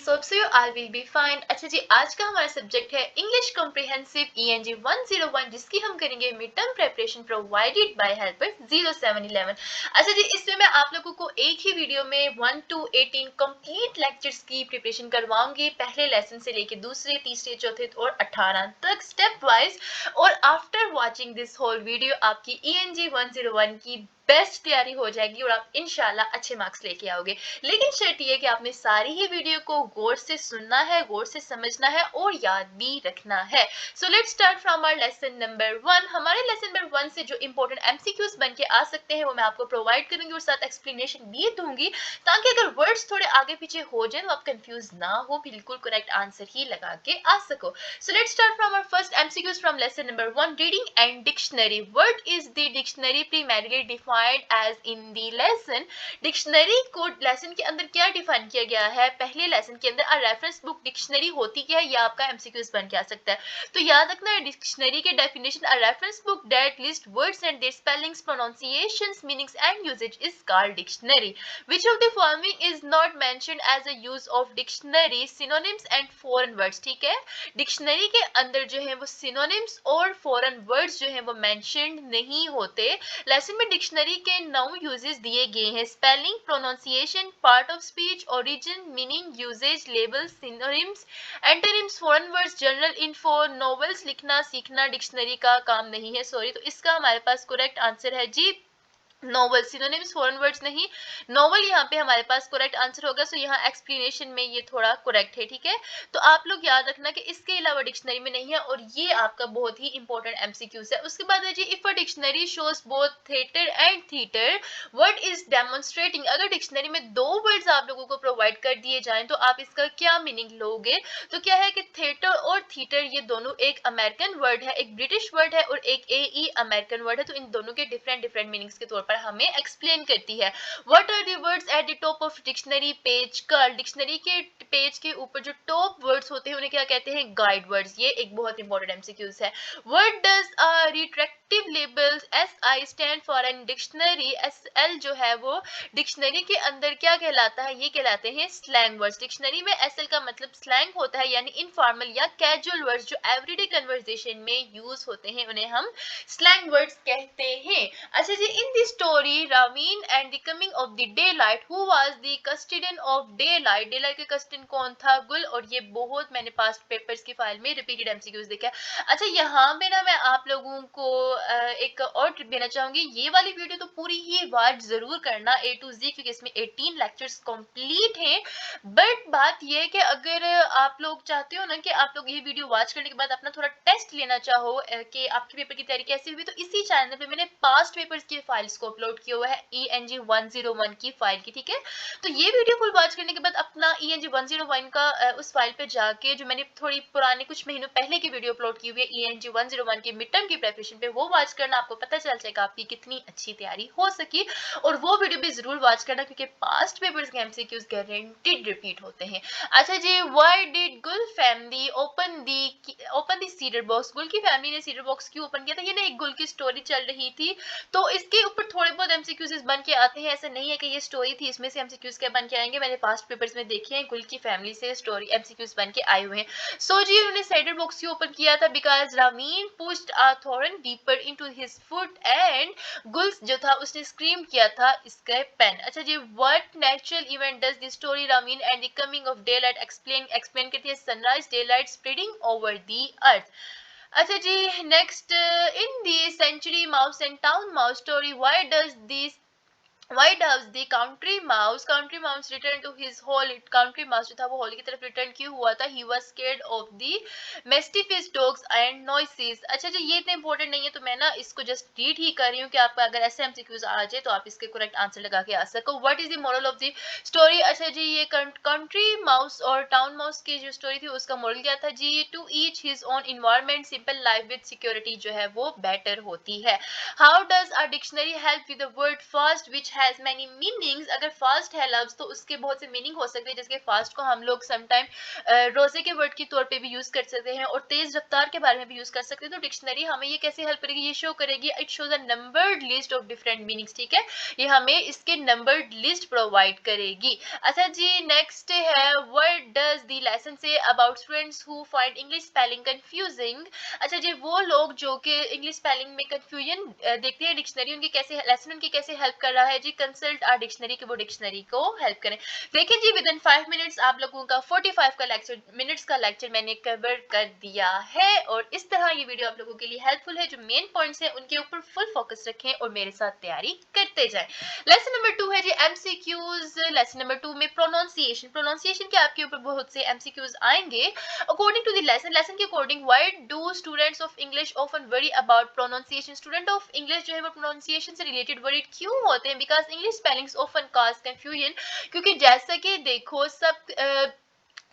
so hope so you all will be fine। अच्छा जी, आज का हमारा सब्जेक्ट है इंग्लिश कॉम्प्रिहेंसिव ENG 101 जिसकी हम करेंगे mid term preparation provided by helper 0711। अच्छा जी, इसमें मैं आप लोगों को एक ही वीडियो में 1 to 18 कंप्लीट लेक्चर्स की प्रिपरेशन करवाऊंगी, पहले लेसन से लेके दूसरे, तीसरे, चौथे और 18 तक स्टेप वाइज। और after watching this whole video आपकी ENG 101 की बेस्ट तैयारी हो जाएगी और आप इंशाल्लाह अच्छे मार्क्स लेके आओगे। लेकिन शर्त ये कि आपने सारी ही वीडियो को गौर से सुनना है, गौर से समझना है और याद भी रखना है। So let's start from our lesson number 1। हमारे लेसन नंबर 1 से जो इंपॉर्टेंट एमसीक्यूज बन के आ सकते हैं वो मैं आपको प्रोवाइड करूंगी और साथ एक्सप्लेनेशन भी दूंगी, ताकि अगर वर्ड्स थोड़े आगे पीछे हो जाए तो आप कंफ्यूज ना हो, बिल्कुल करेक्ट आंसर ही लगा के आ सको। So let's start from our first MCQs from lesson number 1, reading and dictionary. What is the dictionary primarily defined as in the lesson. Dictionary को लेसन के अंदर क्या डिफाइन किया गया है पहले लेसन के अंदर। रेफरेंस बुक डिक्शनरी होती क्या है, ये आपका एमसीक्यूज बन के आ सकता है। तो याद रखना डिक्शनरी के definition, reference book that list words and their spellings, pronunciations, meanings and usage is called dictionary. Which of the following is not mentioned as a use of dictionary, synonyms and foreign words. ठीक है, dictionary के अंदर जो है वो synonyms और foreign words जो है वो मेंशन्ड नहीं होते। लेसन में डिक्शनरी के 9 यूजेस दिए गए हैं: spelling, pronunciation, part of speech, origin, meaning, usage, label, synonyms, antonyms, foreign words, general info. Novels लिखना सीखना डिक्शनरी का काम नहीं है, सॉरी। तो इसका हमारे पास करेक्ट आंसर है जी नोवेल। सिनोनिम्स फॉरेन वर्ड्स नहीं, नोवेल यहाँ पे हमारे पास करेक्ट आंसर होगा। सो यहाँ एक्सप्लेनेशन में ये थोड़ा करेक्ट है, ठीक है। तो आप लोग याद रखना कि इसके अलावा डिक्शनरी में नहीं है और ये आपका बहुत ही इंपॉर्टेंट एमसीक्यूज है। उसके बाद है जी, if a dictionary shows both theatre and theater what is demonstrating. अगर डिक्शनरी में दो वर्ड्स आप लोगों को प्रोवाइड कर दिए जाएं तो आप इसका क्या मीनिंग लोगे। तो क्या है कि थिएटर और थीटर ये दोनों एक अमेरिकन वर्ड है, एक ब्रिटिश वर्ड है और एक AE अमेरिकन वर्ड है। तो इन दोनों के डिफरेंट डिफरेंट मीनिंग्स के तौर पर हमें एक्सप्लेन करती है। What are the words at the top of dictionary page called. Dictionary के पेज के ऊपर जो टॉप वर्ड्स होते हैं उन्हें क्या कहते हैं, गाइड वर्ड्स। ये एक बहुत इंपॉर्टेंट एमसीक्यूज है। What does a retractive label SI stand for an dictionary. SL जो है वो डिक्शनरी के अंदर क्या कहलाता है, ये कहलाते हैं स्लैंग वर्ड्स। डिक्शनरी में SL का मतलब स्लैंग होता है, यानी इनफॉर्मल या कैजुअल वर्ड्स जो एवरीडे कन्वर्सेशन में यूज होते हैं उन्हें हम स्लैंग वर्ड्स कहते हैं। अच्छा जी, इन द स्टोरी रावीन and the coming of the daylight, who was the custodian of daylight. Daylight के कस्टोडियन कौन था, गुल। और ये बहुत मैंने पास्ट पेपर्स की फाइल में रिपीटेड एमसीक्यूज देखा है। अच्छा, यहाँ पे ना मैं आप लोगों को एक और टिप देना चाहूंगी, ये वाली वीडियो तो पूरी ही बात जरूर करना A to Z, क्योंकि इसमें 18 लेक्चर्स कंप्लीट हैं। बट बात ये है कि अगर आप लोग चाहते हो ना कि आप लोग ये वीडियो वॉच करने के बाद अपना थोड़ा टेस्ट लेना चाहो कि आपके पेपर की तैयारी कैसी हुई, तो इसी चैनल पे मैंने पास्ट पेपर्स की फाइल्स को अपलोड किया हुआ है, ENG 101 की फाइल की, ठीक है। तो ये वीडियो फुल वॉच करने के बाद अपना ENG 101 का उस फाइल पे जाके जो मैंने थोड़ी पुराने कुछ महीनों पहले की वीडियो अपलोड की हुई है ENG 101 की मिड टर्म की प्रिपरेशन पे, वो वॉच करना, आपको पता चल जाएगा आपकी कितनी अच्छी तैयारी हो सकी। और वो वीडियो भी जरूर वॉच करना, क्योंकि पास्ट पेपर्स के एमसीक्यूज गारंटीड रिपीट होते हैं। अच्छा जी, व्हाई डिड गुल family open the cedar box. गुल की फैमिली ने सीडर बॉक्स क्यों ओपन किया था, ये ना एक गुल की स्टोरी चल रही थी, तो इसके ऊपर थोड़े बहुत एमसीक्यूज बन के आते हैं। ऐसा नहीं है कि ये स्टोरी थी इसमें से एमसीक्यूज क्या बन के आएंगे, मैंने पास्ट पेपर्स में देखे हैं गुल की फैमिली से स्टोरी एमसीक्यूज बन के आए हुए हैं। सो जी, उन्होंने सीडर बॉक्स क्यों ओपन किया था, because Ramin pushed a thorn deeper into his foot and गुल जो था उसने स्क्रीम किया था इसका पेन। अच्छा जी, what natural event does the story रामीन and the coming of daylight explain करती है, sunrise daylight spreading over the earth. अच्छा जी, next, in the country mouse and town mouse story why does the country mouse return to his hole। country mouse जो था वो whole की तरफ return क्यों हुआ था, he was scared of the mastiff dogs and noises। अच्छा जी, ये इतना इंपॉर्टेंट नहीं है तो मैं ना इसको जस्ट रीड ही कर रही हूँ कि आपका अगर ऐसे एमसीक्यूज आ जाए तो आप इसके करेक्ट आंसर लगा के आ सको। What is the moral of the story. अच्छा जी, ये कंट्री माउस और टाउन माउस की जो स्टोरी थी उसका मोरल क्या था जी, to each his own environment, simple life with security जो है वो बेटर होती है। How does a dictionary help with the word fast which has many meanings. अगर फास्ट है लफ्ज तो उसके बहुत से मीनिंग हो सकते हैं, जैसे फास्ट को हम लोग समटाइम रोजे के वर्ड के तौर पे भी यूज कर सकते हैं और तेज रफ्तार के बारे में भी यूज कर सकते हैं। तो डिक्शनरी हमें ये कैसे हेल्प करेगी, ये शो करेगी, it shows a numbered list of different meanings, ठीक है। ये हमें इसके नंबर्ड लिस्ट प्रोवाइड करेगी। अच्छा जी, नेक्स्ट है, what does lesson say about students who find English spelling confusing. अच्छा जी, वो लोग जो कि इंग्लिश स्पेलिंग में कंफ्यूजन देखते हैं डिक्शनरी उनकी कैसे लेसन उनकी कैसे हेल्प कर रहा है जी, कंसल्ट आर डिक्शनरी कि वो डिक्शनरी को हेल्प करें। देखिए जी, विद इन 5 मिनट्स आप लोगों का 45 का लेक्चर मिनट्स का लेक्चर मैंने कवर कर दिया है और इस तरह ये वीडियो आप लोगों के लिए हेल्पफुल है। जो मेन पॉइंट्स हैं उनके ऊपर फुल फोकस रखें और मेरे साथ तैयारी करते जाएं। लेसन नंबर 2 है जी एमसीक्यूज। लेसन नंबर 2 में प्रोनाउंसिएशन के आपके ऊपर बहुत से एमसीक्यूज आएंगे। अकॉर्डिंग टू द लेसन के according, why do students of English often worry about pronunciation. Student of English जो है वो प्रोनाउंसिएशन से रिलेटेड वरीड क्यों होते हैं? Because English spellings often cause confusion. क्योंकि जैसा कि देखो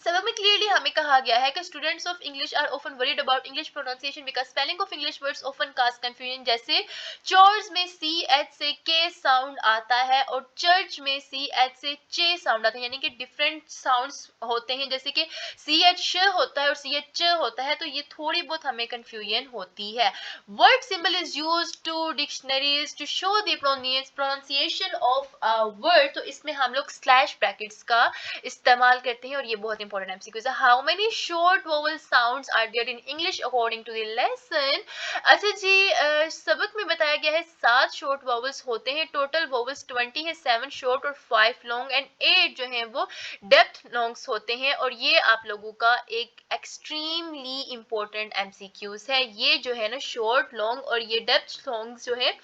सबक में क्लियरली हमें कहा गया है कि students of English are often worried about English pronunciation because spelling of English words often cause confusion. जैसे चोर्स में सी एच से के साउंड आता है और चर्च में सी एच से चे साउंड आता है, यानी कि डिफरेंट साउंड्स होते हैं। जैसे कि सी एच श होता है और सी एच च होता है, तो ये थोड़ी बहुत हमें कंफ्यूजन होती है। Word symbol is use to dictionaries to show the pronunciation of a word. तो इसमें हम लोग स्लैश ब्रैकेट्स का इस्तेमाल करते हैं और ये बहुत इंपॉर्टेंट एमसीक्यूज है। How many short vowel sounds are there in English according to the lesson. अच्छा जी, सबक में बताया गया है 7 शॉर्ट वोवल्स होते हैं। टोटल वोवल्स 20 है, 7 शॉर्ट और 5 लॉन्ग एंड 8 जो है वो डेप्थ लॉन्ग्स होते हैं। और ये आप लोगों का एक एक्सट्रीमली इंपॉर्टेंट एमसीक्यूज है। ये जो है ना शॉर्ट लॉन्ग और ये डेप्थ लॉन्ग्स जो है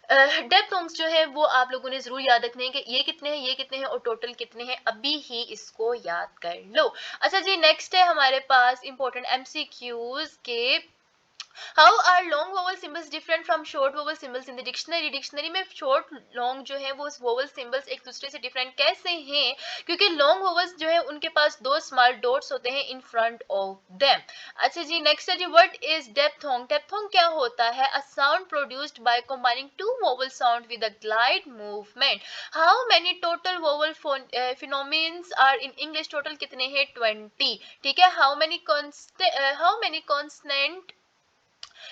डेप्थ लॉन्ग्स जो है वो आप लोगों ने जरूर याद रखने हैं कि ये कितने हैं, ये कितने हैं और टोटल कितने हैं। अभी ही इसको याद कर लो। अच्छा जी, नेक्स्ट है हमारे पास इंपॉर्टेंट एमसीक्यूज के how are long vowel symbols different from short vowel symbols in the dictionary. Dictionary में शॉर्ट लॉन्ग जो है वो वोवल सिंबल्स एक दूसरे से डिफरेंट कैसे हैं? क्योंकि लॉन्ग वोवल्स जो है उनके पास 2 स्मॉल डॉट्स होते हैं इन फ्रंट ऑफ देम। अच्छा जी, नेक्स्ट है जी व्हाट इज डेप्थोंग। डेप्थोंग क्या होता है? A sound produced by combining two vowel sound with a glide movement. How many total vowel phonemes are in English. Total कितने हैं? 20। ठीक है। How many constant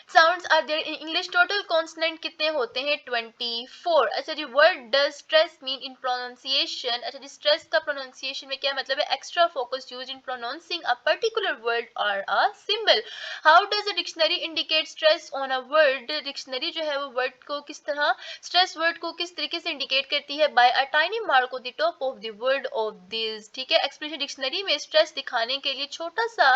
sounds are there in English. Total consonant कितने होते हैं? 24। अच्छा जी, what does stress mean in pronunciation. अच्छा जी, स्ट्रेस का प्रोनाउंसिएशन में क्या मतलब है? Extra focus used in pronouncing a particular word और a symbol. How does a dictionary indicate stress on a word. Dictionary जो है वो वर्ड को किस तरह स्ट्रेस वर्ड को किस तरीके से इंडिकेट करती है? By a tiny mark on the top of the word of this. ठीक है। एक्सप्रेशन डिक्शनरी में स्ट्रेस दिखाने के लिए छोटा सा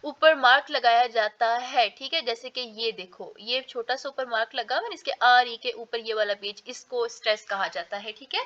ऊपर मार्क लगाया जाता है। ठीक है, जैसे कि ये देखो, ये छोटा सा ऊपर मार्क लगा हुआ है इसके आर ई के ऊपर, ये वाला पेज, इसको स्ट्रेस कहा जाता है। ठीक है।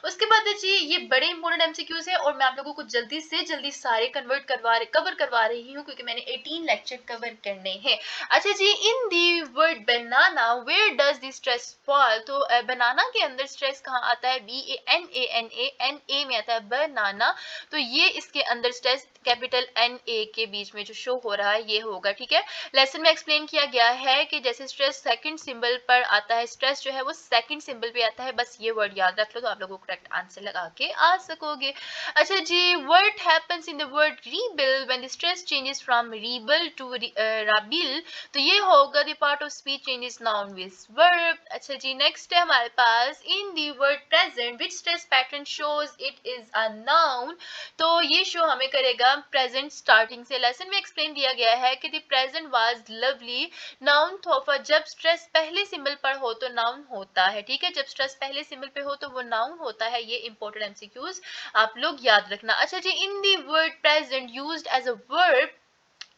उसके बाद जी ये बड़े इंपॉर्टेंट एमसीक्यूज है और मैं आप लोगों को जल्दी से जल्दी सारे कवर करवा रही हूँ क्योंकि मैंने 18 लेक्चर कवर करने हैं। अच्छा जी, in the word banana where does the stress fall. तो बनाना के अंदर स्ट्रेस कहाँ आता है? BANANA में आता है बनाना। तो ये इसके अंदर स्ट्रेस कैपिटल NA के बीच में जो शो हो रहा है ये होगा। ठीक है। लेसन में एक्सप्लेन किया गया है कि जैसे स्ट्रेस सेकंड सिंबल पर आता है, स्ट्रेस जो है वो सेकंड सिंबल पे आता है। बस ये वर्ड याद रख लो तो आप लोगों को करेक्ट आंसर लगा के आ सकोगे। अच्छा जी, what happens in the word rebel when the stress changes from rebel to rebel. तो ये होगा the part of speech changes noun with verb. अच्छा जी, नेक्स्ट है हमारे पास in the word present which stress pattern shows it is a noun. तो ये शो हमें करेगा प्रेजेंट स्टार्टिंग से। लेसन में एक्सप्लेन दिया गया है कि the present was lovely noun थोफा। जब स्ट्रेस पहले सिंबल पर हो तो नाउन होता है। ठीक है, जब स्ट्रेस पहले सिंबल पे हो तो वो नाउन होता है। ये इंपॉर्टेंट एमसीक्यूज आप लोग याद रखना। अच्छा जी, in the word present used as a verb.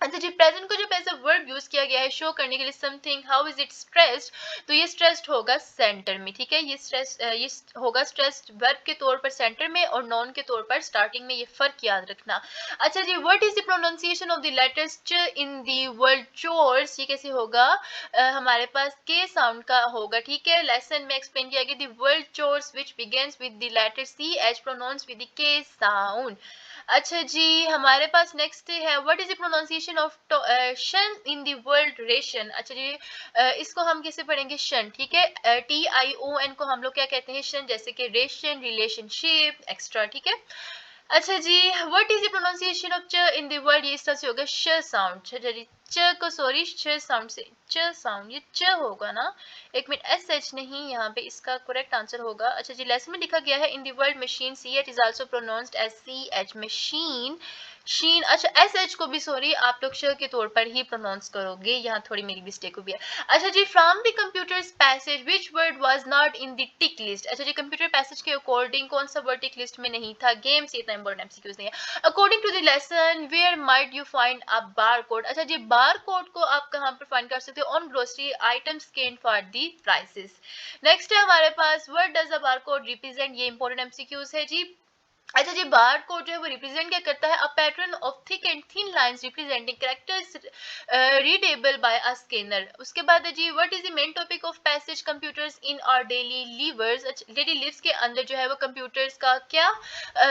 अच्छा जी, प्रेजेंट को जब एज अ वर्ब यूज किया गया है शो करने के लिए something how is it stressed, तो ये स्ट्रेस्ड होगा सेंटर में। ठीक है, ये होगा स्ट्रेस्ड वर्ब के तौर पर सेंटर में और नॉन के तौर पर स्टार्टिंग में। ये फर्क याद रखना। अच्छा जी, what is the pronunciation of the letters च इन द वर्ड चोर्स। ये कैसे होगा? हमारे पास के साउंड का होगा। ठीक है, लेसन में एक्सप्लेन किया गया the word chores which begins with the letter CH pronounce with the K sound. अच्छा जी, हमारे पास नेक्स्ट है what is the pronunciation of shun in the word ration. अच्छा जी, इसको हम कैसे पढ़ेंगे? शन। ठीक है, TION को हम लोग क्या कहते हैं? शन। जैसे कि रेशन, रिलेशनशिप, एक्स्ट्रा। ठीक है। अच्छा जी, what is the pronunciation of च इन द वर्ड। ये इस तरह से होगा श साउंड। अच्छा जी, च को सॉरी च साउंड से च साउंड, ये च होगा ना, एक मिनट, SH नहीं, यहाँ पे इसका करेक्ट आंसर होगा। अच्छा जी, लेसन में लिखा गया है in the word machine CH is also pronounced as CH machine. शीन, अच्छा एस एच को भी सॉरी आप लोग श के तौर पर ही प्रोनाउंस करोगे, यहाँ थोड़ी मेरी मिस्टेक हुई है। अच्छा जी, from the computers passage which word was not in the tick list, अच्छा जी कंप्यूटर पैसेज के अकॉर्डिंग कौन सा वर्ड टिक लिस्ट में नहीं था, गेम्स, ये इतना इंपॉर्टेंट एमसीक्यूज नहीं है। According to the lesson where might you find a bar code, अच्छा जी बार कोड को आप कहाँ पर फाइंड कर सकते हो, on grocery items scan for the prices. Next है हमारे पास what does a bar code represent, ये इंपॉर्टेंट एमसीक्यूज है जी। अच्छा जी, बार कोड जो है वो रिप्रेजेंट क्या करता है, a pattern of thick and thin lines representing characters readable by a scanner. उसके बाद है जी, what is the main topic of passage computers in our daily livers, daily lives के अंदर जो है वो कंप्यूटर्स का क्या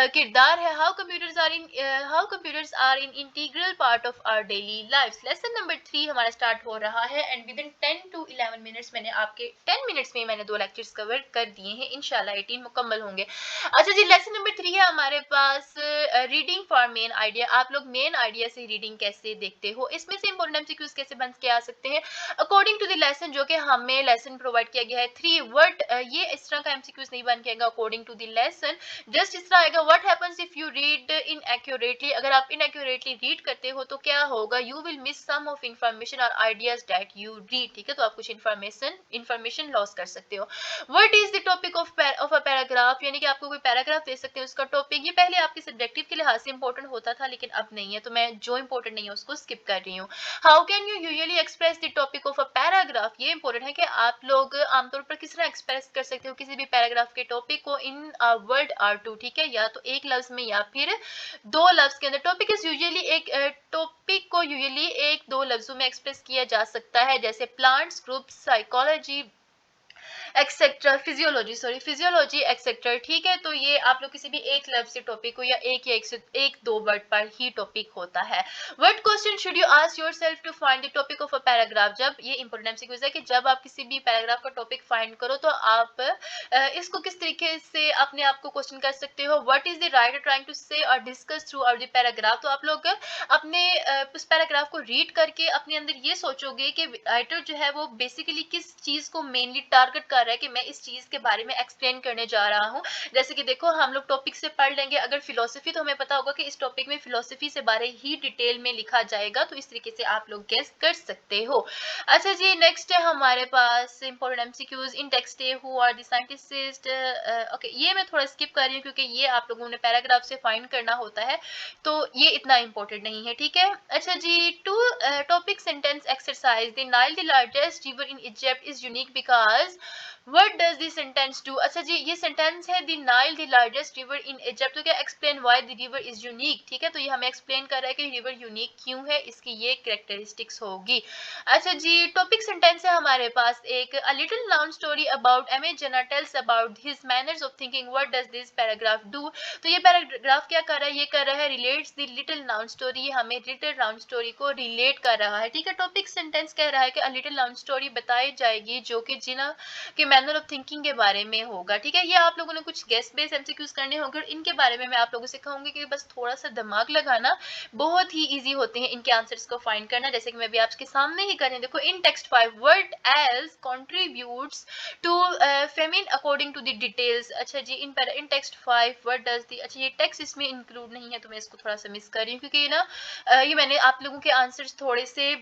किरदार है, how computers are in integral part of our daily lives. Lesson number 3 हमारा स्टार्ट हो रहा है and within 10 to 11 minutes मैंने आपके 10 मिनट्स में मैंने 2 लेक्चर्स कवर कर दिए हैं, इंशाल्लाह 18 मुकम्मल होंगे। अच्छा जी, लेसन नंबर 3 है हमारे पास रीडिंग फॉर मेन आइडिया, आप लोग मेन आइडिया से रीडिंग कैसे देखते हो, इसमें से इंपॉर्टेंट एमसीक्यूज कैसे बन के आ सकते हैं अकॉर्डिंग टू द लेसन, जो कि हमें लेसन प्रोवाइड किया गया है 3 वर्ड, ये इस तरह का एमसीक्यूज नहीं बन के आएगा according to the lesson, just इस तरह आएगा, what happens if you read inaccurately, अगर आप इनएक्यूरेटली रीड करते हो तो क्या होगा, you will miss some of information और आइडियाज दैट यू रीड, ठीक है, तो आप कुछ इंफॉर्मेशन लॉस कर सकते हो। What is the topic of a paragraph, यानी कि आपको कोई पैराग्राफ दे सकते हैं उसका टॉपिक, ये पहले आपके सब्जेक्टिव के लिहाज से इंपॉर्टेंट होता था लेकिन अब नहीं है, तो मैं जो इंपॉर्टेंट नहीं है उसको स्किप कर रही हूँ। How can you usually express the topic of a paragraph, ये इंपॉर्टेंट है कि आप लोग आमतौर पर किस तरह एक्सप्रेस कर सकते हो किसी भी पैराग्राफ के टॉपिक को इन वर्ड आर टू, ठीक है, या तो एक लफ्ज में या फिर दो लफ्ज के अंदर। टॉपिक इज यूजुअली एक टॉपिक को यूजुअली एक दो लफ्जों में एक्सप्रेस किया जा सकता है, जैसे plants, group, psychology etcetera, physiology etcetera, ठीक है, तो ये आप लोग किसी भी एक लफ्ज से टॉपिक को या एक दो वर्ड पर ही टॉपिक होता है। What question should you ask yourself to find the topic of a paragraph, जब ये इंपॉर्टेंट एमसीक्यूज है कि जब आप किसी भी पैराग्राफ का टॉपिक फाइंड करो तो आप इसको किस तरीके से अपने आप को क्वेश्चन कर सकते हो, what is the writer trying to say और discuss throughout the paragraph, तो आप लोग अपने उस पैराग्राफ को रीड करके अपने अंदर ये सोचोगे कि राइटर जो है वो बेसिकली किस चीज को मेनली टारगेट कर रहा है कि मैं इस चीज के बारे में एक्सप्लेन करने जा रहा हूँ। जैसे कि देखो हम लोग टॉपिक से पढ़ लेंगे, अगर फिलोसफी तो हमें पता होगा कि इस टॉपिक में फिलोसफी से बारे ही डिटेल में लिखा जाएगा, तो इस तरीके से आप लोग गेस कर सकते हो। अच्छा जी, नेक्स्ट है हमारे पास important MCQs in text who are the scientist, okay ये मैं थोड़ा स्किप कर रही हूँ क्योंकि ये आप लोगों ने पैराग्राफ से फाइंड करना होता है, तो ये इतना इंपॉर्टेंट नहीं है, ठीक है। अच्छा जी, to topic sentence exercise, the Nile the largest river in Egypt is unique because what does this sentence do, अच्छा जी ये सेंटेंस है the Nile the largest river in Egypt, तो क्या explain why the river is unique, ठीक है, तो ये हमें एक्सप्लेन कर रहा है कि रिवर यूनिक क्यों है, इसकी ये कैरेक्टरिस्टिक्स होगी। अच्छा जी, टॉपिक सेंटेंस है हमारे पास एक, a little known story about M A Jinnah tells about his manners of thinking, what does this paragraph do, तो ये पैराग्राफ क्या कर रहा है, ये कर रहा है relates the little known story, ये हमें लिटिल नाउन स्टोरी को रिलेट कर रहा है, ठीक है। टॉपिक सेंटेंस कह रहा है कि अ लिटिल नाउन स्टोरी बताई जाएगी जो कि जिना के मैनर ऑफ थिंकिंग के बारे में होगा, ठीक है। ये आप लोगों ने कुछ गेस्ट बेस्ड एमसीक्यूज करने होंगे और इनके बारे में मैं आप लोगों से कहूंगी कि बस थोड़ा सा दिमाग लगाना, बहुत ही इजी होते हैं इनके आंसर्स को फाइंड करना, जैसे कि मैं भी आपके सामने ही कर रही हूं। देखो in text 5 what else contributes to famine according to the details, अच्छा जी in text 5 what does the, अच्छा ये टेक्स्ट इसमें इंक्लूड नहीं है तो मैं इसको थोड़ा सा मिस कर रही हूँ क्योंकि ना ये मैंने आप लोगों के आंसर्स थोड़े से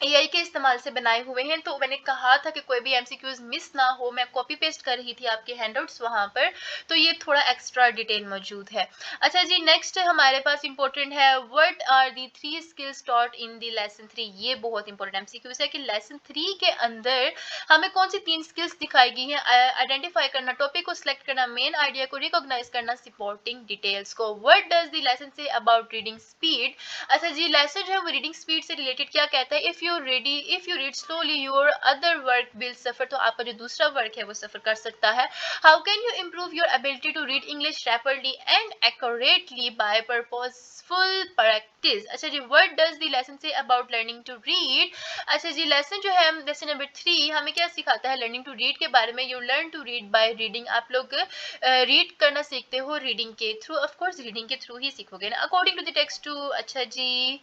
एआई के इस्तेमाल से बनाए हुए हैं, तो मैंने कहा था कि कोई भी एमसीक्यूज मिस ना हो, मैं कॉपी पेस्ट कर रही थी आपके हैंडआउट्स वहां पर, तो ये थोड़ा एक्स्ट्रा डिटेल मौजूद है। अच्छा जी, नेक्स्ट हमारे पास इंपॉर्टेंट है what are the 3 skills taught in the lesson 3, ये बहुत इंपॉर्टेंट एमसीक्यूज है कि लेसन 3 के अंदर हमें कौन सी 3 स्किल्स दिखाई गई हैं, आइडेंटिफाई करना, टॉपिक को सिलेक्ट करना, मेन आइडिया को रिकॉग्नाइज करना, सपोर्टिंग डिटेल्स को। What does the lesson say about reading speed, अच्छा जी लेसन जो है वो रीडिंग स्पीड से रिलेटेड क्या कहता है, if you read slowly your other work will suffer, तो आपका जो दूसरा वर्क है वो सफर कर सकता है। How can you improve your ability to read English rapidly and accurately by purposeful practice, अच्छा जी what does the lesson say about learning to read, अच्छा जी लेसन जो है लेसन नंबर 3 हमें क्या सिखाता है लर्निंग टू रीड के बारे में, you learn to read by reading, आप लोग रीड करना सीखते हो रीडिंग के थ्रू, ऑफ कोर्स रीडिंग के थ्रू ही सीखोगे ना, according to the text two. अच्छा जी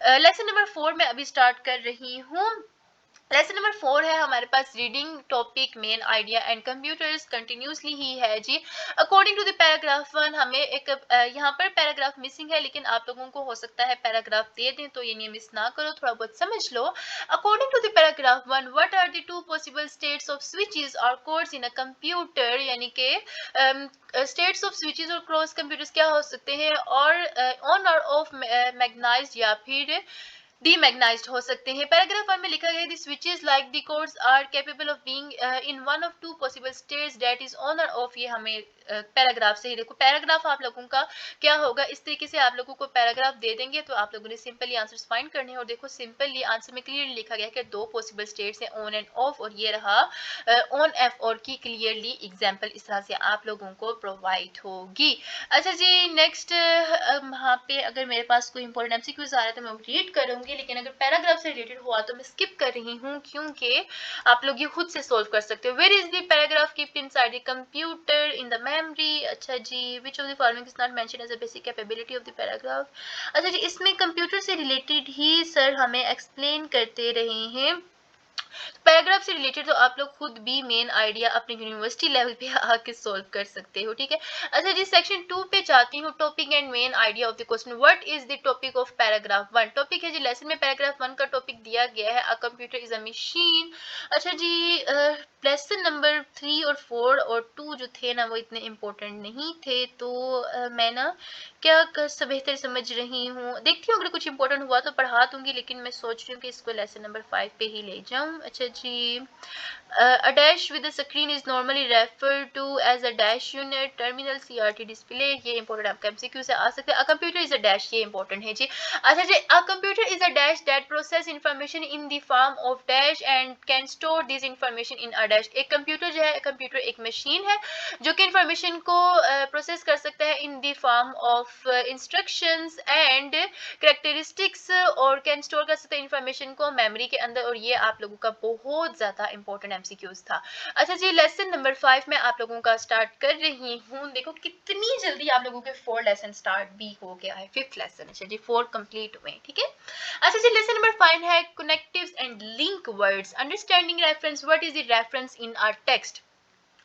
लेसन नंबर 4 में अभी स्टार्ट कर रही हूँ, लेसन नंबर 4 है हमारे पास reading topic main idea and computers continuously ही है जी। अकॉर्डिंग टू द पैराग्राफ 1 हमें एक यहाँ पर पैराग्राफ मिसिंग है, लेकिन आप लोगों को हो सकता है पैराग्राफ दे दें, तो ये नहीं मिस ना करो, थोड़ा बहुत समझ लो। According to the paragraph 1 what are the two possible states of switches और कोड्स इन अ कंप्यूटर, यानी कि स्टेट्स ऑफ स्विचेस और क्रॉस कंप्यूटर्स क्या हो सकते हैं, और ऑन और ऑफ मैग्नाइज्ड या फिर डीमैग्नाइज्ड हो सकते हैं। पैराग्राफ 1 में लिखा गया है the switches like the codes are capable of being in one of two possible states that is on और ऑफ। ये हमें पैराग्राफ से ही देखो, पैराग्राफ आप लोगों का क्या होगा, इस तरीके से आप लोगों को पैराग्राफ दे देंगे तो आप लोगों ने सिंपली आंसर्स फाइंड करने हैं। और देखो सिंपली आंसर में क्लियरली लिखा गया है कि दो पॉसिबल स्टेट्स हैं, ऑन एंड ऑफ, और ये रहा ऑन एफ और की क्लियरली एग्जाम्पल इस तरह से आप लोगों को प्रोवाइड होगी। अच्छा जी, नेक्स्ट यहाँ पे अगर मेरे पास कोई इंपॉर्टेंट एमसीक्यूज आ रहा है तो मैं रीड करूंगी, लेकिन अगर पैराग्राफ से रिलेटेड हुआ तो मैं स्किप कर रही हूँ, क्योंकि आप लोग ये खुद से सोल्व कर सकते हो। Where is the paragraph keep inside the computer in the memory. अच्छा जी, which of the following is not mention as a basic capability of the paragraph. अच्छा जी, इसमें कंप्यूटर से रिलेटेड ही सर हमें एक्सप्लेन करते रहे हैं। पैराग्राफ से रिलेटेड तो आप लोग खुद भी मेन आइडिया अपने यूनिवर्सिटी लेवल पे आके सॉल्व कर सकते हो, ठीक है। अच्छा जी, सेक्शन 2 पे जाती हूँ, topic and main idea of the question. What is the topic of paragraph 1। Topic है जी लेसन में पैराग्राफ 1 का टॉपिक दिया गया है, a computer is a machine. अच्छा जी, लेसन नंबर 3 और 4 और 2 जो थे ना वो इतने इम्पोर्टेंट नहीं थे, तो मैं ना क्या बेहतर समझ रही हूँ, देखती हूँ अगर कुछ इंपॉर्टेंट हुआ तो पढ़ा दूंगी, लेकिन मैं सोच रही हूँ कि इसको लेसन नंबर 5 पे ही ले जाऊँ। अच्छा जी, a dash with a screen is normally referred to as a dash unit, terminal, CRT display। ये इंपॉर्टेंट आपका एमसीक्यू से आ सकता है। A computer is a dash, ये इंपॉर्टेंट है जी। अच्छा जी, a computer is a dash that process information in the form of dash and can store this information in a dash। एक कंप्यूटर जो है, कंप्यूटर एक मशीन है जो कि इंफॉर्मेशन को प्रोसेस कर सकता है in the form of instructions and characteristics, और कैन स्टोर कर सकते हैं इंफॉर्मेशन को मेमोरी के अंदर। और ये आप लोगों का बहुत ज्यादा इंपॉर्टेंट एमसीक्यूज था। अच्छा जी, लेसन नंबर 5 में आप लोगों का स्टार्ट कर रही हूँ। देखो कितनी जल्दी आप लोगों के 4 लेसन स्टार्ट भी हो गया है, 5th लेसन। अच्छा जी, 4 कंप्लीट हुए, ठीक है। अच्छा जी, लेसन नंबर 5 है connectives and link words, understanding reference. What is the reference in our text.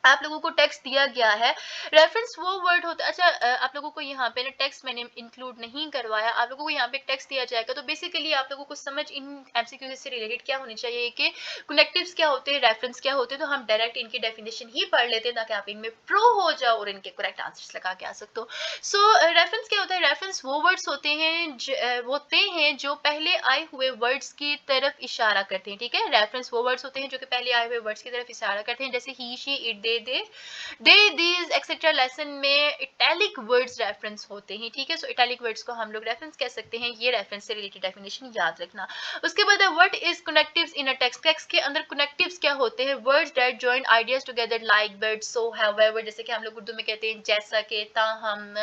आप लोगों को टेक्स्ट दिया गया है, रेफरेंस वो वर्ड होता है। अच्छा, आप लोगों को यहाँ पे ना टेक्स्ट मैंने इंक्लूड नहीं करवाया, आप लोगों को यहाँ पे टेक्स्ट दिया जाएगा, तो बेसिकली आप लोगों को समझ इन एमसीक्यू से रिलेटेड क्या होनी चाहिए कि कनेक्टिव्स क्या होते हैं, रेफरेंस क्या होते हैं। तो हम डायरेक्ट इनकी डेफिनेशन ही पढ़ लेते हैं ताकि आप इनमें प्रो हो जाओ और इनके करेक्ट आंसर्स लगा के आ सकते हो। सो रेफरेंस क्या होता है, रेफरेंस वो वर्ड्स होते हैं जो पहले आए हुए वर्ड्स की तरफ इशारा करते हैं, ठीक है। रेफरेंस वो वर्ड्स होते हैं जो कि पहले आए हुए वर्ड्स की तरफ इशारा करते हैं, जैसे he, she, it, they these etcetera. Lesson में इटैलिक वर्ड्स रेफरेंस होते हैं, ठीक है। सो इटैलिक वर्ड्स को हम लोग रेफरेंस कह सकते हैं। ये रेफरेंस से रिलेटेड डेफिनेशन याद रखना। उसके बाद what is connectives in a text. Text के अंदर कनेक्टिव्स क्या होते हैं, words that join ideas together like but, so, however, जैसे कि हम लोग उर्दू में कहते हैं जैसा के, ताहम,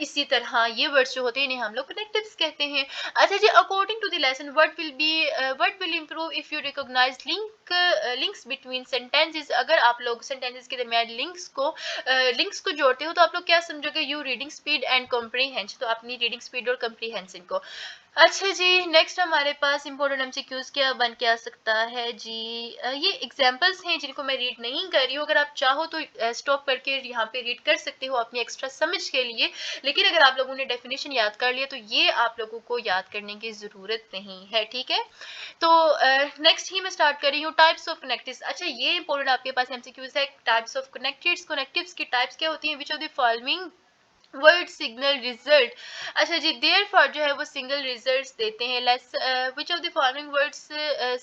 इसी तरह ये वर्ड्स जो होते हैं इन्हें हम लोग कनेक्टिव्स कहते हैं। अच्छा जी, according to the lesson what will improve if you recognise links between sentences. अगर आप लोग सेंटेंसेस के दरमियान लिंक्स को जोड़ते हो तो आप लोग क्या समझोगे, you reading speed and comprehension, तो अपनी रीडिंग स्पीड और कॉम्प्रीहेंशन को। अच्छा जी, नेक्स्ट हमारे पास इंपॉर्टेंट एमसीक्यूज क्या बन के आ सकता है जी। ये एग्जांपल्स हैं जिनको मैं रीड नहीं कर रही हूँ, अगर आप चाहो तो स्टॉप करके यहाँ पे रीड कर सकते हो अपनी एक्स्ट्रा समझ के लिए, लेकिन अगर आप लोगों ने डेफिनेशन याद कर लिया तो ये आप लोगों को याद करने की जरूरत नहीं है, ठीक है। तो नेक्स्ट ही मैं स्टार्ट कर रही हूँ, टाइप्स ऑफ कनेक्टिव्स। अच्छा, ये इंपॉर्टेंट आपके पास एमसीक्यूज है, टाइप्स ऑफ कनेक्टिव्स। कनेक्टिव्स की टाइप्स क्या होती हैं, विच of the following word signal result. अच्छा जी, देयरफॉर जो है वो सिंगल रिजल्ट्स देते हैं। Less which of the following words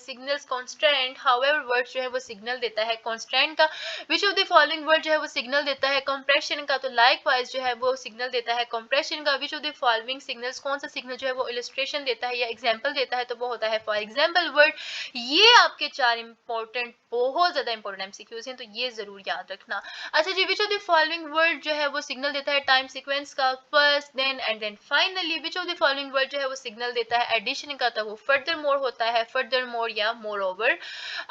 signals constant, however word जो है वो सिग्नल देता है कांस्टेंट का। विच ऑफ द फॉलोइंग वर्ड जो है वो सिग्नल देता है कंप्रेशन का, तो लाइकवाइज जो है वो सिग्नल देता है कंप्रेशन का। विच ऑफ द फॉलोइंग सिग्नल्स, कौन सा सिग्नल जो है वो इलस्ट्रेशन देता है या एग्जाम्पल देता है, तो वो होता है फॉर एग्जाम्पल वर्ड। ये आपके 4 इंपॉर्टेंट, बहुत ज्यादा इंपॉर्टेंट एमसीक्यूज हैं, तो ये जरूर याद रखना। अच्छा जी, which of the following word जो है वो सिग्नल देता है टाइम सीक्वेंस का first then finally which of the following word जो है वो सिग्नल देता है एडिशन का, तो वो फर्दर मोर होता है, फर्दर मोर या मोर ओवर।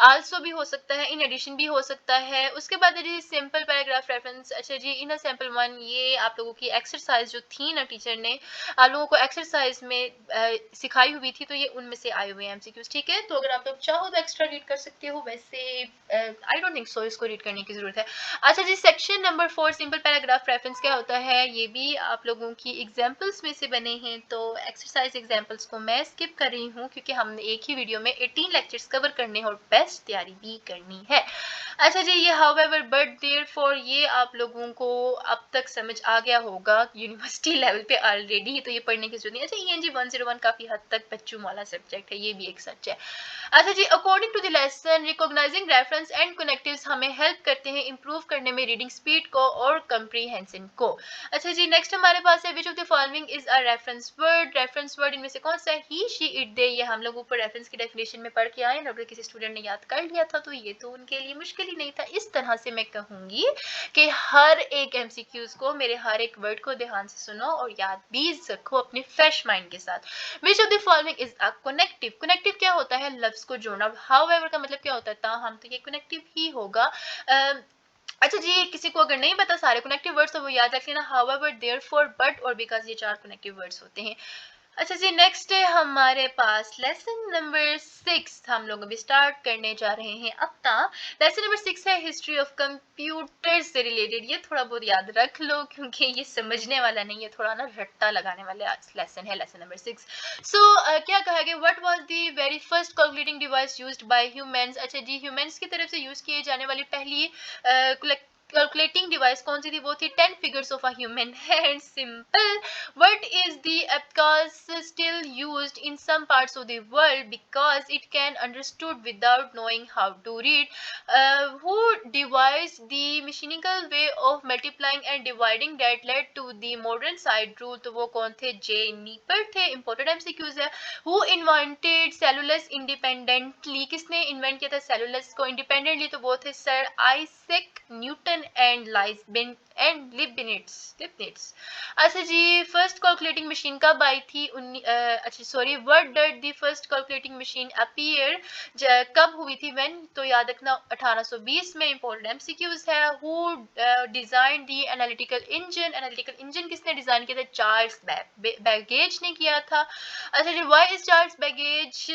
आल्सो भी हो सकता है, इन एडिशन भी हो सकता है। उसके बाद है जी सिंपल पैराग्राफ रेफरेंस। अच्छा जी, इन अ सैंपल वन, ये आप लोगों की एक्सरसाइज जो थी ना, टीचर ने आप लोगों को एक्सरसाइज में सिखाई हुई थी, तो ये उनमें से आए हुए हैं एमसीक्यूज, ठीक है। तो अगर आप लोग चाहो तो एक्स्ट्रा रीड कर सकते हो, वैसे आई डोंट थिंक सो इसको रीड करने की जरूरत है। अच्छा जी, section number 4 simple paragraph reference क्या होता है, ये भी आप लोगों की एग्जांपल्स में से बने हैं, तो एक्सरसाइज एग्जांपल्स को मैं स्किप कर रही हूँ क्योंकि हमने एक ही वीडियो में 18 लेक्चर्स कवर करने हैं और बेस्ट तैयारी भी करनी है। अच्छा जी, ये हाउएवर बट देयरफॉर, ये आप लोगों को अब तक समझ आ गया होगा यूनिवर्सिटी लेवल पे ऑलरेडी, तो ये पढ़ने की जरूरत नहीं। अच्छा, ईएनजी 101 काफी हद तक बच्चों वाला सब्जेक्ट है, ये भी एक सच है। अच्छा जी, according to the lesson recognising reference and connectives हमें हेल्प करते हैं इंप्रूव करने में रीडिंग स्पीड को और कंप्रीहेंशन को। अच्छा जी, नेक्स्ट हमारे पास है which of the following is a reference word. Reference word इनमें से कौन सा है, ही शी इट दे, ये हम लोग ऊपर रेफरेंस की डेफिनेशन में पढ़ के आए, अगर किसी स्टूडेंट ने याद कर लिया था तो ये तो उनके लिए मुश्किल ही नहीं था। इस तरह से मैं कहूंगी कि हर एक एमसीक्यूज को, मेरे हर एक वर्ड को ध्यान से सुनो और याद भी रखो अपने फ्रेश माइंड के साथ। विच of the following is a connective. Connective क्या होता है, लफ्ज को जोड़ना। हाउएवर का मतलब क्या होता है, ताहम, तो ये कनेक्टिव ही होगा। अच्छा जी, किसी को अगर नहीं पता सारे कनेक्टिव वर्ड्स तो वो याद रख लेना, हाउएवर, देयरफॉर, बट और बिकॉज, ये 4 कनेक्टिव वर्ड्स होते हैं। अच्छा जी, नेक्स्ट है हमारे पास लेसन नंबर 6, हम लोग अभी स्टार्ट करने जा रहे हैं अपना। लेसन नंबर 6 है हिस्ट्री ऑफ कंप्यूटर से रिलेटेड। ये थोड़ा बहुत याद रख लो क्योंकि ये समझने वाला नहीं है, थोड़ा ना रट्टा लगाने वाला लेसन है, लेसन नंबर 6। सो क्या कहा गया, what was the very first calculating device used by humans. अच्छा जी, ह्यूमंस की तरफ से यूज किए जाने वाली पहली कैलकुलेटिंग डिवाइस कौन सी थी, वो थी 10 figures of a human hand. Simple. What is the abacus still used in some parts of the world because it can understood without knowing how to read? Who devised the mechanical way of multiplying and dividing that led to the modern side rule? तो वो कौन थे, जे Dnieper थे। Important MCQs है। Who invented cellulose independently? किसने invent किया था cellulose को independently? तो वो थे sir Isaac Newton and Leibniz. अच्छा जी, फर्स्ट कैलकुलेटिंग मशीन कब आई थी, अच्छा sorry, what did the first calculating machine appear, कब हुई थी, व्हेन, तो याद रखना 1820 में। इंपॉर्टेंट एमसीक्यूज है। Who design the analytical engine. Analytical engine किसने डिजाइन किया था, चार्ल्स बैगेज ने किया था। अच्छा जी, why is Charles Babbage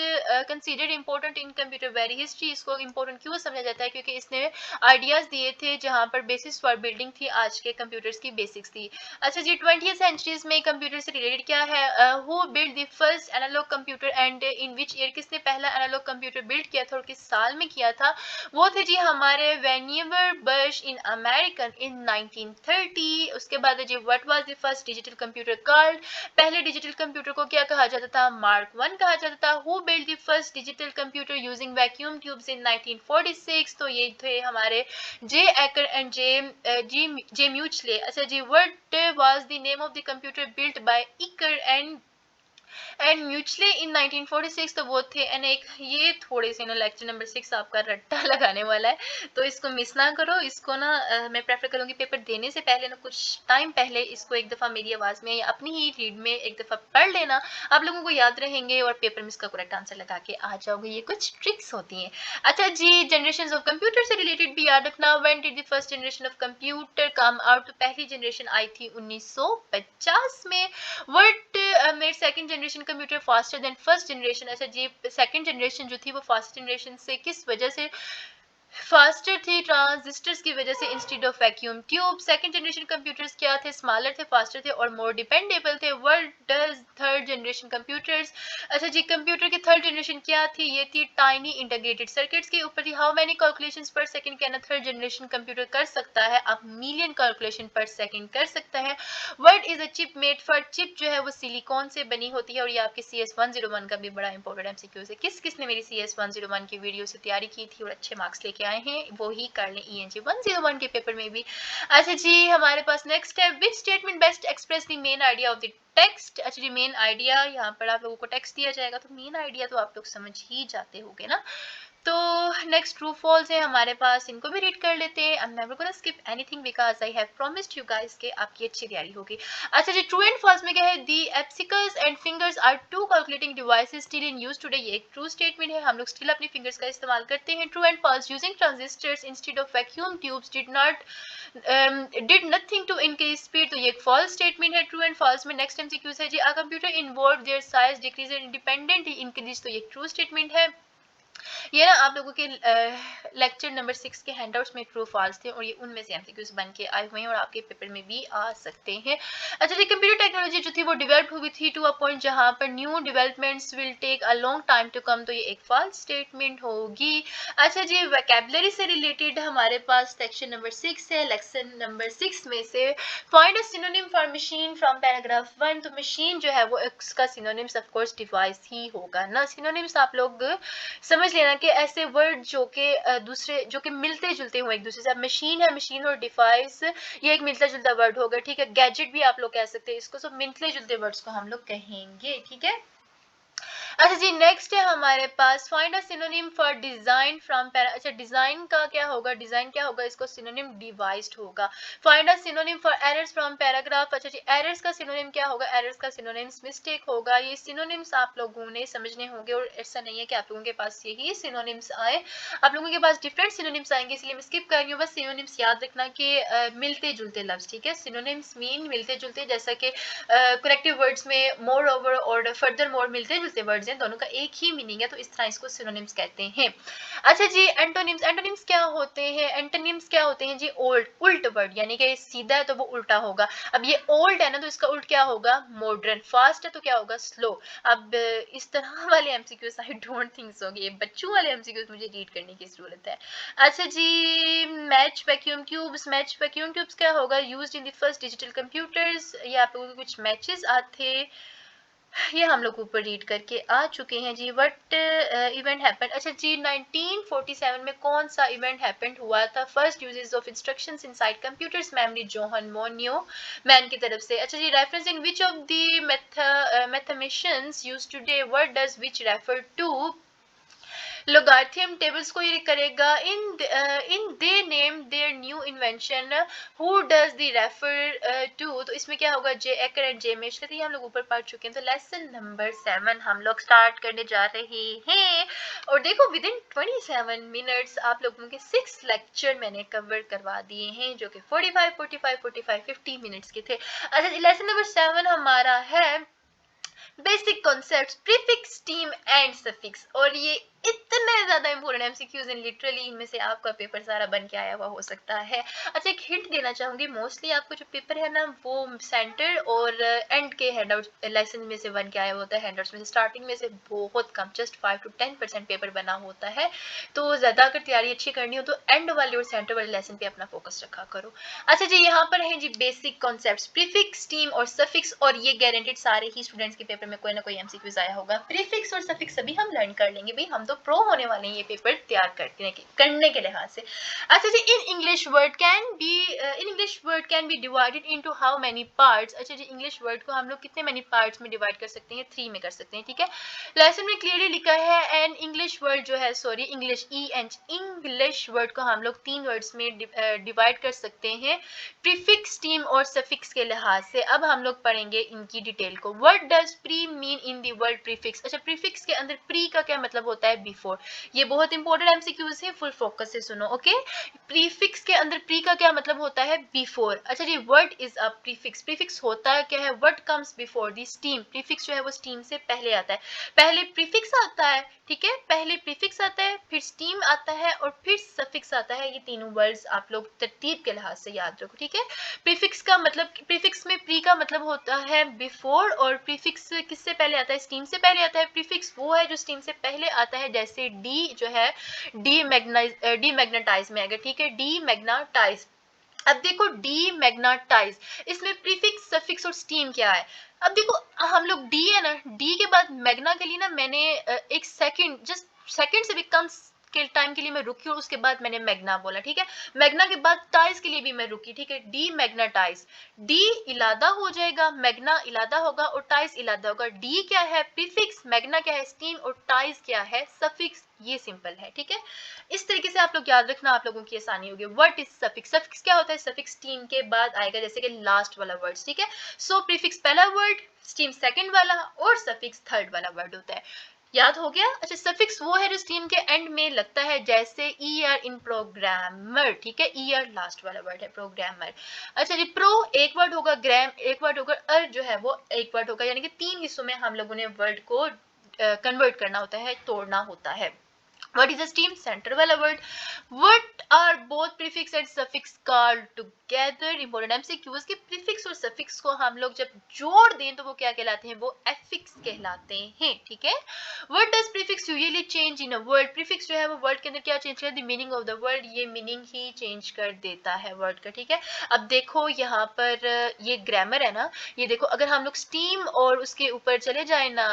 considered important in computer very history. इसको इंपॉर्टेंट क्यों समझा जाता है, क्योंकि इसने आइडियाज दिए थे जहां पर बेसिस फॉर बिल्डिंग थी, आज के कंप्यूटर्स की बेसिक्स थी। अच्छा जी, 20th सेंचुरीज में कंप्यूटर से रिलेटेड क्या है, who build the first analog computer and in which year, किसने पहला एनालॉग कंप्यूटर बिल्ड किया था और किस साल में किया था, वो थे जी हमारे वेनिवर बश इन अमेरिकन इन 1930। उसके बाद जी, what was the first digital computer called. पहले डिजिटल कंप्यूटर को क्या कहा जाता था, मार्क 1 कहा जाता था। Who build the first digital computer using vacuum tubes in 1946, तो ये थे हमारे जे एकर एंड जे म्यूचले। अच्छा जी, what was the name of the computer built by Eckert and Mauchly in 1946, तो वो थे एंड एक, ये थोड़े से ना लेक्चर नंबर 6 आपका रट्टा लगाने वाला है, तो इसको मिस ना करो। इसको ना मैं प्रेफर करूंगी पेपर देने से पहले ना कुछ टाइम पहले इसको एक दफा मेरी आवाज में या अपनी ही रीड में एक दफा पढ़ लेना, आप लोगों को याद रहेंगे और पेपर में इसका करेक्ट आंसर लगा के आ जाओगे। ये कुछ ट्रिक्स होती हैं। अच्छा जी, जनरेशन ऑफ कंप्यूटर से रिलेटेड भी याद रखना। When did the first generation of computer come out, तो पहली जनरेशन आई थी 1950 में। What made second generation computer faster than first generation. अच्छा जी, सेकंड जनरेशन जो थी वो फर्स्ट जनरेशन से किस वजह से फास्टर थी, ट्रांजिस्टर्स की वजह से instead of vacuum tube. Second generation computers क्या थे, स्मॉलर थे, फास्टर थे और मोर डिपेंडेबल थे। What does third generation computers. अच्छा जी, कंप्यूटर की थर्ड जनरेशन क्या थी, ये थी टाइनी इंटीग्रेटेड सर्किट्स के ऊपर थी। हाउ मेनी कैलकुलेशंस पर second can a third generation computer कर सकता है, अब मिलियन कैलकुलेशन पर सेकंड कर सकता है। What is a chip made for, chip जो है वो सिलिकॉन से बनी होती है और ये आपके CS101 का भी बड़ा इंपॉर्टेंट एमसीक्यू है। किस किसने मेरी CS101 की वीडियो से तैयारी की थी और अच्छे मार्क्स लेके आए हैं, वो ही कर लें ENG 101 के पेपर में भी। अच्छा जी, हमारे पास नेक्स्ट है, which statement best express the main idea of the text. अच्छा जी, मेन आइडिया, यहाँ पर आप लोगों को टेक्स्ट दिया जाएगा तो मेन आइडिया तो आप लोग समझ ही जाते होंगे ना। तो नेक्स्ट ट्रू फॉल्स है हमारे पास, इनको भी रीड कर लेते हैं। I am never gonna skip anything because I have promised you guys के आपकी अच्छी तैयारी होगी। अच्छा जी, ट्रू एंड फॉल्स में क्या है, the abacus and fingers are two calculating devices still in use today, ये एक ट्रू स्टेटमेंट है, हम लोग स्टिल अपनी फिंगर्स का इस्तेमाल करते हैं। True and false, using transistors instead of vacuum tubes did nothing to increase speed, तो ये एक फॉल्स स्टेटमेंट है। ट्रू एंड फॉल्स में नेक्स्ट एमसीक्यूज है जी, a computer involve their size decrease and independently increase, तो ये एक ट्रू स्टेटमेंट है। ये ना आप लोगों के लेक्चर नंबर 6 के हैंडआउट्स में ट्रू फॉल्स थे और ये उनमें से एमसीक्यूज बन के आए हुए हैं और आपके पेपर में भी आ सकते हैं। अच्छा जी, कंप्यूटर टेक्नोलॉजी जो थी वो डेवलप हुई थी टू अ पॉइंट जहां पर new developments will take a long time to come, तो ये एक फॉल्स स्टेटमेंट होगी। अच्छा जी, वोकैबुलरी से रिलेटेड हमारे पास सेक्शन नंबर 6 है। लेक्सन नंबर 6 में से find a synonym for machine from paragraph 1, तो मशीन जो है वो इसका सिनोनिम्स ऑफ कोर्स डिवाइस ही होगा ना। सिनोनिम्स आप लोग समझ लेना कि ऐसे वर्ड जो कि दूसरे जो कि मिलते जुलते हुए एक दूसरे से, अब मशीन है, मशीन और डिवाइस ये एक मिलता जुलता वर्ड होगा, ठीक है। गैजेट भी आप लोग कह सकते हैं इसको, सब मिलते जुलते वर्ड्स को हम लोग कहेंगे, ठीक है। अच्छा जी, नेक्स्ट है हमारे पास find a synonym for design from para, अच्छा डिजाइन का क्या होगा, डिजाइन क्या होगा, इसको सिनोनिम डिवाइस्ड होगा। Find a synonym for errors from paragraph, अच्छा जी एरर्स का सिनोनिम क्या होगा, एरर्स का सिनोनिम्स मिस्टेक होगा। ये सिनोनिम्स आप लोगों ने समझने होंगे और ऐसा नहीं है कि आप लोगों के पास यही सिनोनिम्स आए, आप लोगों के पास डिफरेंट सिनोनिम्स आएंगे, इसलिए मैं स्किप कर रही हूँ। बस सिनोनिम्स याद रखना कि मिलते जुलते लफ्ज, ठीक है। सिनोनिम्स मीन मिलते जुलते, जैसा कि कनेक्टिव वर्ड्स में मोर ओवर और फर्दर मोर मिलते जुलते वर्ड्स हैं, दोनों का एक ही मीनिंग है, तो इस तरह इसको सिनोनिम्स कहते हैं। अच्छा जी, एंटोनिम्स, एंटोनिम्स क्या होते हैं, एंटोनिम्स क्या होते हैं जी, ओल्ड, उल्ट वर्ड, यानी कि सीधा है तो वो उल्टा होगा। अब ये ओल्ड है ना तो इसका उल्ट क्या होगा, मॉडर्न। फास्ट है तो क्या होगा, स्लो। अब इस तरह वाले MCQs I don't think so, ये बच्चों वाले एमसीक्यूज मुझे रीड करने की जरूरत है। अच्छा जी, match vacuum tubes, match vacuum tubes क्या होगा, used in the first digital computers, ये आप लोगों को कुछ मैचेस आते, ये हम लोग ऊपर रीड करके आ चुके हैं जी। व्हाट इवेंट हैपेंड, अच्छा जी 1947 में कौन सा इवेंट हैपेंड हुआ था, first uses of instructions inside computers memory, John Neumann की तरफ से। अच्छा जी, reference in which of the mathematicians used today, what does which refer to, logarithm tables को ये करेगा। In they name their new invention, who does the refer to, तो इसमें क्या होगा, जे एकर एंड जे मेश, कहते हैं हम लोग ऊपर पढ़ चुके हैं। तो लेसन नंबर 7 हम लोग स्टार्ट करने जा रहे हैं और देखो विद इन 27 मिनट्स आप लोगों के 6 लेक्चर मैंने कवर करवा दिए हैं जो कि 50 मिनट्स के थे। अच्छा, लेसन नंबर 7 हमारा है basic concepts, prefix, team and suffix, और ये इतने ज्यादा इंपॉर्टेंट एमसीक्यूज हैं, लिटरली इनमें से आपका पेपर सारा बन के आया हुआ हो सकता है। अच्छा, एक हिंट देना चाहूंगी, मोस्टली आपको जो पेपर है ना वो सेंटर और एंड के हैंडआउट लेसन में से बन के आया होता है, हैंडआउट्स में से स्टार्टिंग में से बहुत कम, जस्ट 5 to 10% पेपर बना होता है। तो ज्यादा अगर तैयारी अच्छी करनी हो तो एंड वाले और सेंटर वाले लेसन पे अपना फोकस रखा करो। अच्छा जी, यहाँ पर है जी बेसिक कॉन्सेप्ट्स, प्रीफिक्स, टीम और सफिक्स, और ये गारंटेड सारे ही स्टूडेंट्स के पेपर में कोई ना कोई एमसीक्यूज आया होगा। प्रीफिक्स और सफिक्स सभी हम लर्न कर लेंगे भाई, हम तो प्रो होने वाले हैं ये पेपर तैयार करने के लिहाज से। अच्छा जी, in English word can be divided into how many parts, अच्छा जी इंग्लिश वर्ड को हम लोग कितने मेनी पार्ट्स में डिवाइड कर सकते हैं, 3 में कर सकते हैं, ठीक है। लेसन में क्लियरली लिखा है एन इंग्लिश वर्ड जो है, सॉरी इंग्लिश इंग्लिश वर्ड को हम लोग 3 वर्ड्स में डिवाइड कर सकते हैं प्रीफिक्स, टीम और सफिक्स के लिहाज से। अब हम लोग पढ़ेंगे इनकी डिटेल को। What does pre mean in the word prefix, अच्छा प्रीफिक्स के अंदर प्री का क्या मतलब होता है, बिफोर, ये बहुत इंपॉर्टेंट एमसीक्यूज है, फुल फोकस से सुनो, ओके। प्रीफिक्स के अंदर प्री का क्या मतलब होता है, बिफोर। अच्छा जी, what is a prefix, prefix होता क्या है, what comes before the stem, prefix जो है वो स्टीम से पहले आता है, पहले प्रीफिक्स आता है, ठीक है, पहले प्रीफिक्स आता है, फिर स्टीम आता है और फिर सफिक्स आता है। ये तीनों वर्ड्स आप लोग तरतीब के लिहाज से याद रखो, ठीक है। प्रीफिक्स का मतलब, प्रीफिक्स में प्री का मतलब होता है बिफोर, और प्रीफिक्स किससे पहले आता है, स्टीम से पहले आता है। प्रीफिक्स वो है जो स्टीम से पहले आता है, जैसे डी जो है डीमैग्नेटाइज में आएगा, ठीक है, डीमैग्नेटाइज। अब देखो डीमैग्नेटाइज, इसमें प्रीफिक्स, सफिक्स और स्टीम क्या है। अब देखो हम लोग डी है ना, डी के बाद मैग्ना के लिए ना मैंने एक सेकंड, जस्ट सेकंड से भी कम के टाइम के लिए मैं रुकी और उसके बाद मैंने मैग्ना बोला, ठीक है। मैग्ना के बाद टाइज के लिए भी मैं रुकी, ठीक है, डी मैग्नाटाइज, डी इलादा हो जाएगा, मैग्ना इलादा होगा और टाइज इलादा होगा। डी क्या है प्रीफिक्स, मैग्ना क्या है स्टीम और टाइज क्या है सफिक्स। ये सिंपल है, ठीक है। इस तरीके से आप लोग याद रखना, आप लोगों की आसानी होगी। व्हाट इज सफिक्स, सफिक्स क्या होता है, सफिक्स स्टीम के बाद आएगा, जैसे कि लास्ट वाला वर्ड, ठीक है। सो प्रीफिक्स पहला वर्ड, स्टीम सेकंड वाला और सफिक्स थर्ड वाला वर्ड होता है। याद हो गया। अच्छा, सफिक्स वो है जो स्टीम के एंड में लगता है, जैसे ईआर इन प्रोग्रामर, ठीक है, ईआर लास्ट वाला वर्ड है प्रोग्रामर। अच्छा जी, प्रो एक वर्ड होगा, ग्राम एक वर्ड होगा, अर जो है वो एक वर्ड होगा, यानी कि 3 हिस्सों में हम लोगों ने वर्ड को कन्वर्ट करना होता है, तोड़ना होता है। What is a steam, centre वाला word. What are both prefix and suffix called together, important MCQs के prefix और suffix को हम लोग जब जोड़ दें तो वो क्या कहलाते हैं, वो affix कहलाते हैं, ठीक है। What does prefix usually change in a word, prefix जो है वो word के अंदर क्या चेंज करता है, the meaning of the word, ये meaning ही चेंज कर देता है word का, ठीक है। अब देखो यहाँ पर ये ग्रामर है ना, ये देखो अगर हम लोग steam और उसके ऊपर चले जाए ना,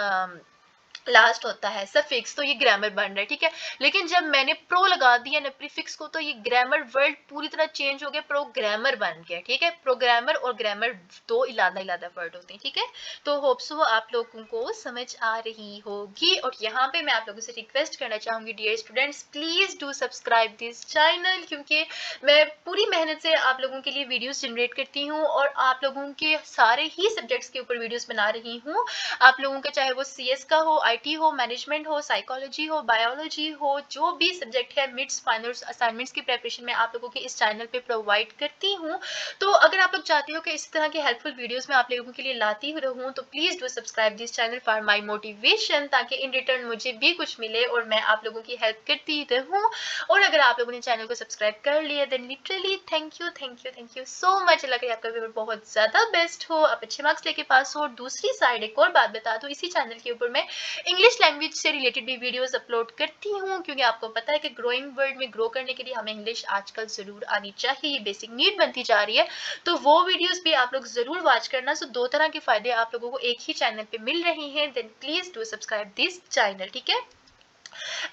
लास्ट होता है सफिक्स, तो ये ग्रामर बन रहा है, ठीक है। लेकिन जब मैंने प्रो लगा दिया ना प्रीफिक्स को, तो ये ग्रामर वर्ड पूरी तरह चेंज हो गया, प्रोग्रामर बन गया, ठीक है। प्रोग्रामर और ग्रामर दो इलादा इलादा वर्ड होते हैं, ठीक है। तो होप्स हो आप लोगों को समझ आ रही होगी। और यहाँ पे मैं आप लोगों से रिक्वेस्ट करना चाहूंगी, dear students please do subscribe this channel, क्योंकि मैं पूरी मेहनत से आप लोगों के लिए वीडियोस जनरेट करती हूँ और आप लोगों के सारे ही सब्जेक्ट्स के ऊपर वीडियोस बना रही हूँ। आप लोगों का चाहे वो सीएस का हो, आईटी हो, मैनेजमेंट हो, साइकोलॉजी हो, बायोलॉजी हो, जो भी सब्जेक्ट है, मिड्स फाइनल्स असाइनमेंट्स की प्रिपरेशन में आप लोगों के इस चैनल पे प्रोवाइड करती हूँ। तो अगर आप लोग चाहते हो कि इस तरह के हेल्पफुल वीडियोस मैं आप लोगों के लिए लाती रहूँ, तो please do subscribe this channel for my motivation, ताकि इन रिटर्न मुझे भी कुछ मिले और मैं आप लोगों की हेल्प करती रहूँ। और अगर आप लोगों ने चैनल को सब्सक्राइब कर लिया, then literally thank you thank you thank you so much. Allah करे आपका पेपर बहुत ज्यादा बेस्ट हो, आप अच्छे मार्क्स लेके पास हो। और दूसरी साइड एक और बात बता दूं, इसी चैनल के ऊपर मैं इंग्लिश लैंग्वेज से रिलेटेड भी वीडियोस अपलोड करती हूँ, क्योंकि आपको पता है कि ग्रोइंग वर्ल्ड में ग्रो करने के लिए हमें इंग्लिश आजकल जरूर आनी चाहिए, ये बेसिक नीड बनती जा रही है। तो वो वीडियोस भी आप लोग जरूर वॉच करना। सो दो तरह के फायदे आप लोगों को एक ही चैनल पे मिल रहे हैं, then please do subscribe this channel, ठीक है।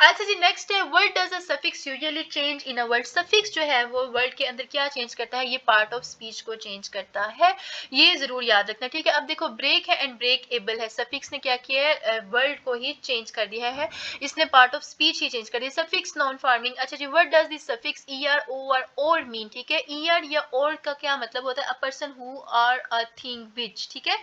अच्छा जी, नेक्स्ट है word does a suffix usually change in a word. Suffix जो है वो वर्ड के अंदर क्या चेंज करता है, ये पार्ट ऑफ स्पीच को चेंज करता है, ये जरूर याद रखना, ठीक है। अब देखो ब्रेक है एंड ब्रेक एबल है, सफिक्स ने क्या किया है, वर्ड को ही चेंज कर दिया है, इसने पार्ट ऑफ स्पीच ही चेंज कर दिया। सफिक्स नॉन फार्मिंग, अच्छा जी, what does this suffix E R over और मीन, ठीक है। ईआर या और का क्या मतलब होता है, a person who or a thing which, ठीक है।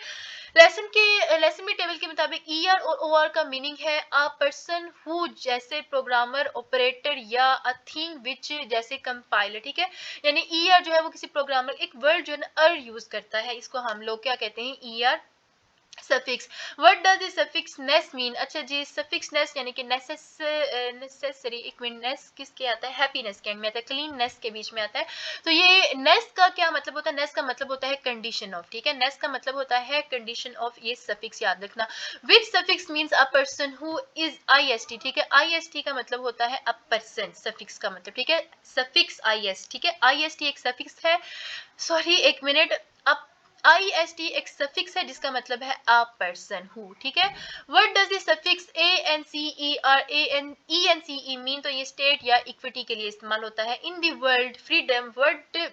लेसन में टेबल के मुताबिक ईआर और ओआर का मीनिंग है अ पर्सन हु जैसे प्रोग्रामर, ऑपरेटर या अ थिंग विच जैसे कंपाइलर, ठीक है। यानी ईआर जो है वो किसी प्रोग्रामर, एक वर्ड जो है ना अर यूज करता है, इसको हम लोग क्या कहते हैं, ER suffix. What does the suffix ness mean, अच्छा जी, सफिक्स नेस यानी कि नेसेसरी, एक मिनट, नेस किसके आता है, हैप्पीनेस के में आता है, क्लीननेस के बीच में आता है। तो ये नेस का क्या मतलब होता है, नेस का मतलब होता है कंडीशन ऑफ, ठीक है, नेस का मतलब होता है कंडीशन ऑफ, ये सफिक्स याद रखना। Which suffix means a person who is I S T, ठीक है, आईएसटी का मतलब होता है अ पर्सन, सफिक्स का मतलब, ठीक है, सफिक्स आईएस, ठीक है, आईएसटी एक सफिक्स है, सॉरी एक मिनट, अब आईएसटी एक सफिक्स है जिसका मतलब है अ पर्सन हु, ठीक है। What does the suffix A N C E or A N E N C E mean, तो ये स्टेट या इक्विटी के लिए इस्तेमाल होता है। In the world freedom, word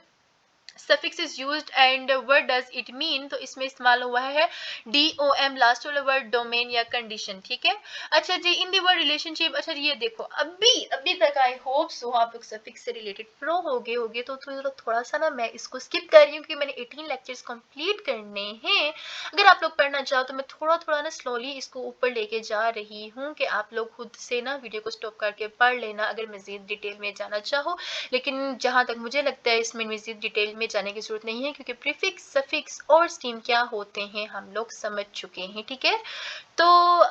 suffix is used and what does it mean, तो इसमें इस्तेमाल हुआ है डीओएम लास्ट वाला वर्ड, डोमेन या कंडीशन, ठीक है। अच्छा जी, इन द वर्ड रिलेशनशिप, अच्छा ये देखो अभी तक आई होप सो आप लोग सफिक्स से रिलेटेड प्रो होगे तो थोड़ा सा ना मैं इसको स्किप कर रही हूँ, क्योंकि मैंने 18 लेक्चर्स कंप्लीट करने हैं। अगर आप लोग पढ़ना चाहो तो मैं थोड़ा ना स्लोली इसको ऊपर लेके जा रही हूँ, कि आप लोग खुद से ना वीडियो को स्टॉप करके पढ़ लेना अगर मजीद डिटेल में जाना चाहो। लेकिन जहां तक मुझे लगता है इसमें मजीद डिटेल में जाने की जरूरत नहीं है, क्योंकि प्रीफिक्स, सफिक्स और स्टीम क्या होते हैं हम लोग समझ चुके हैं, ठीक है। तो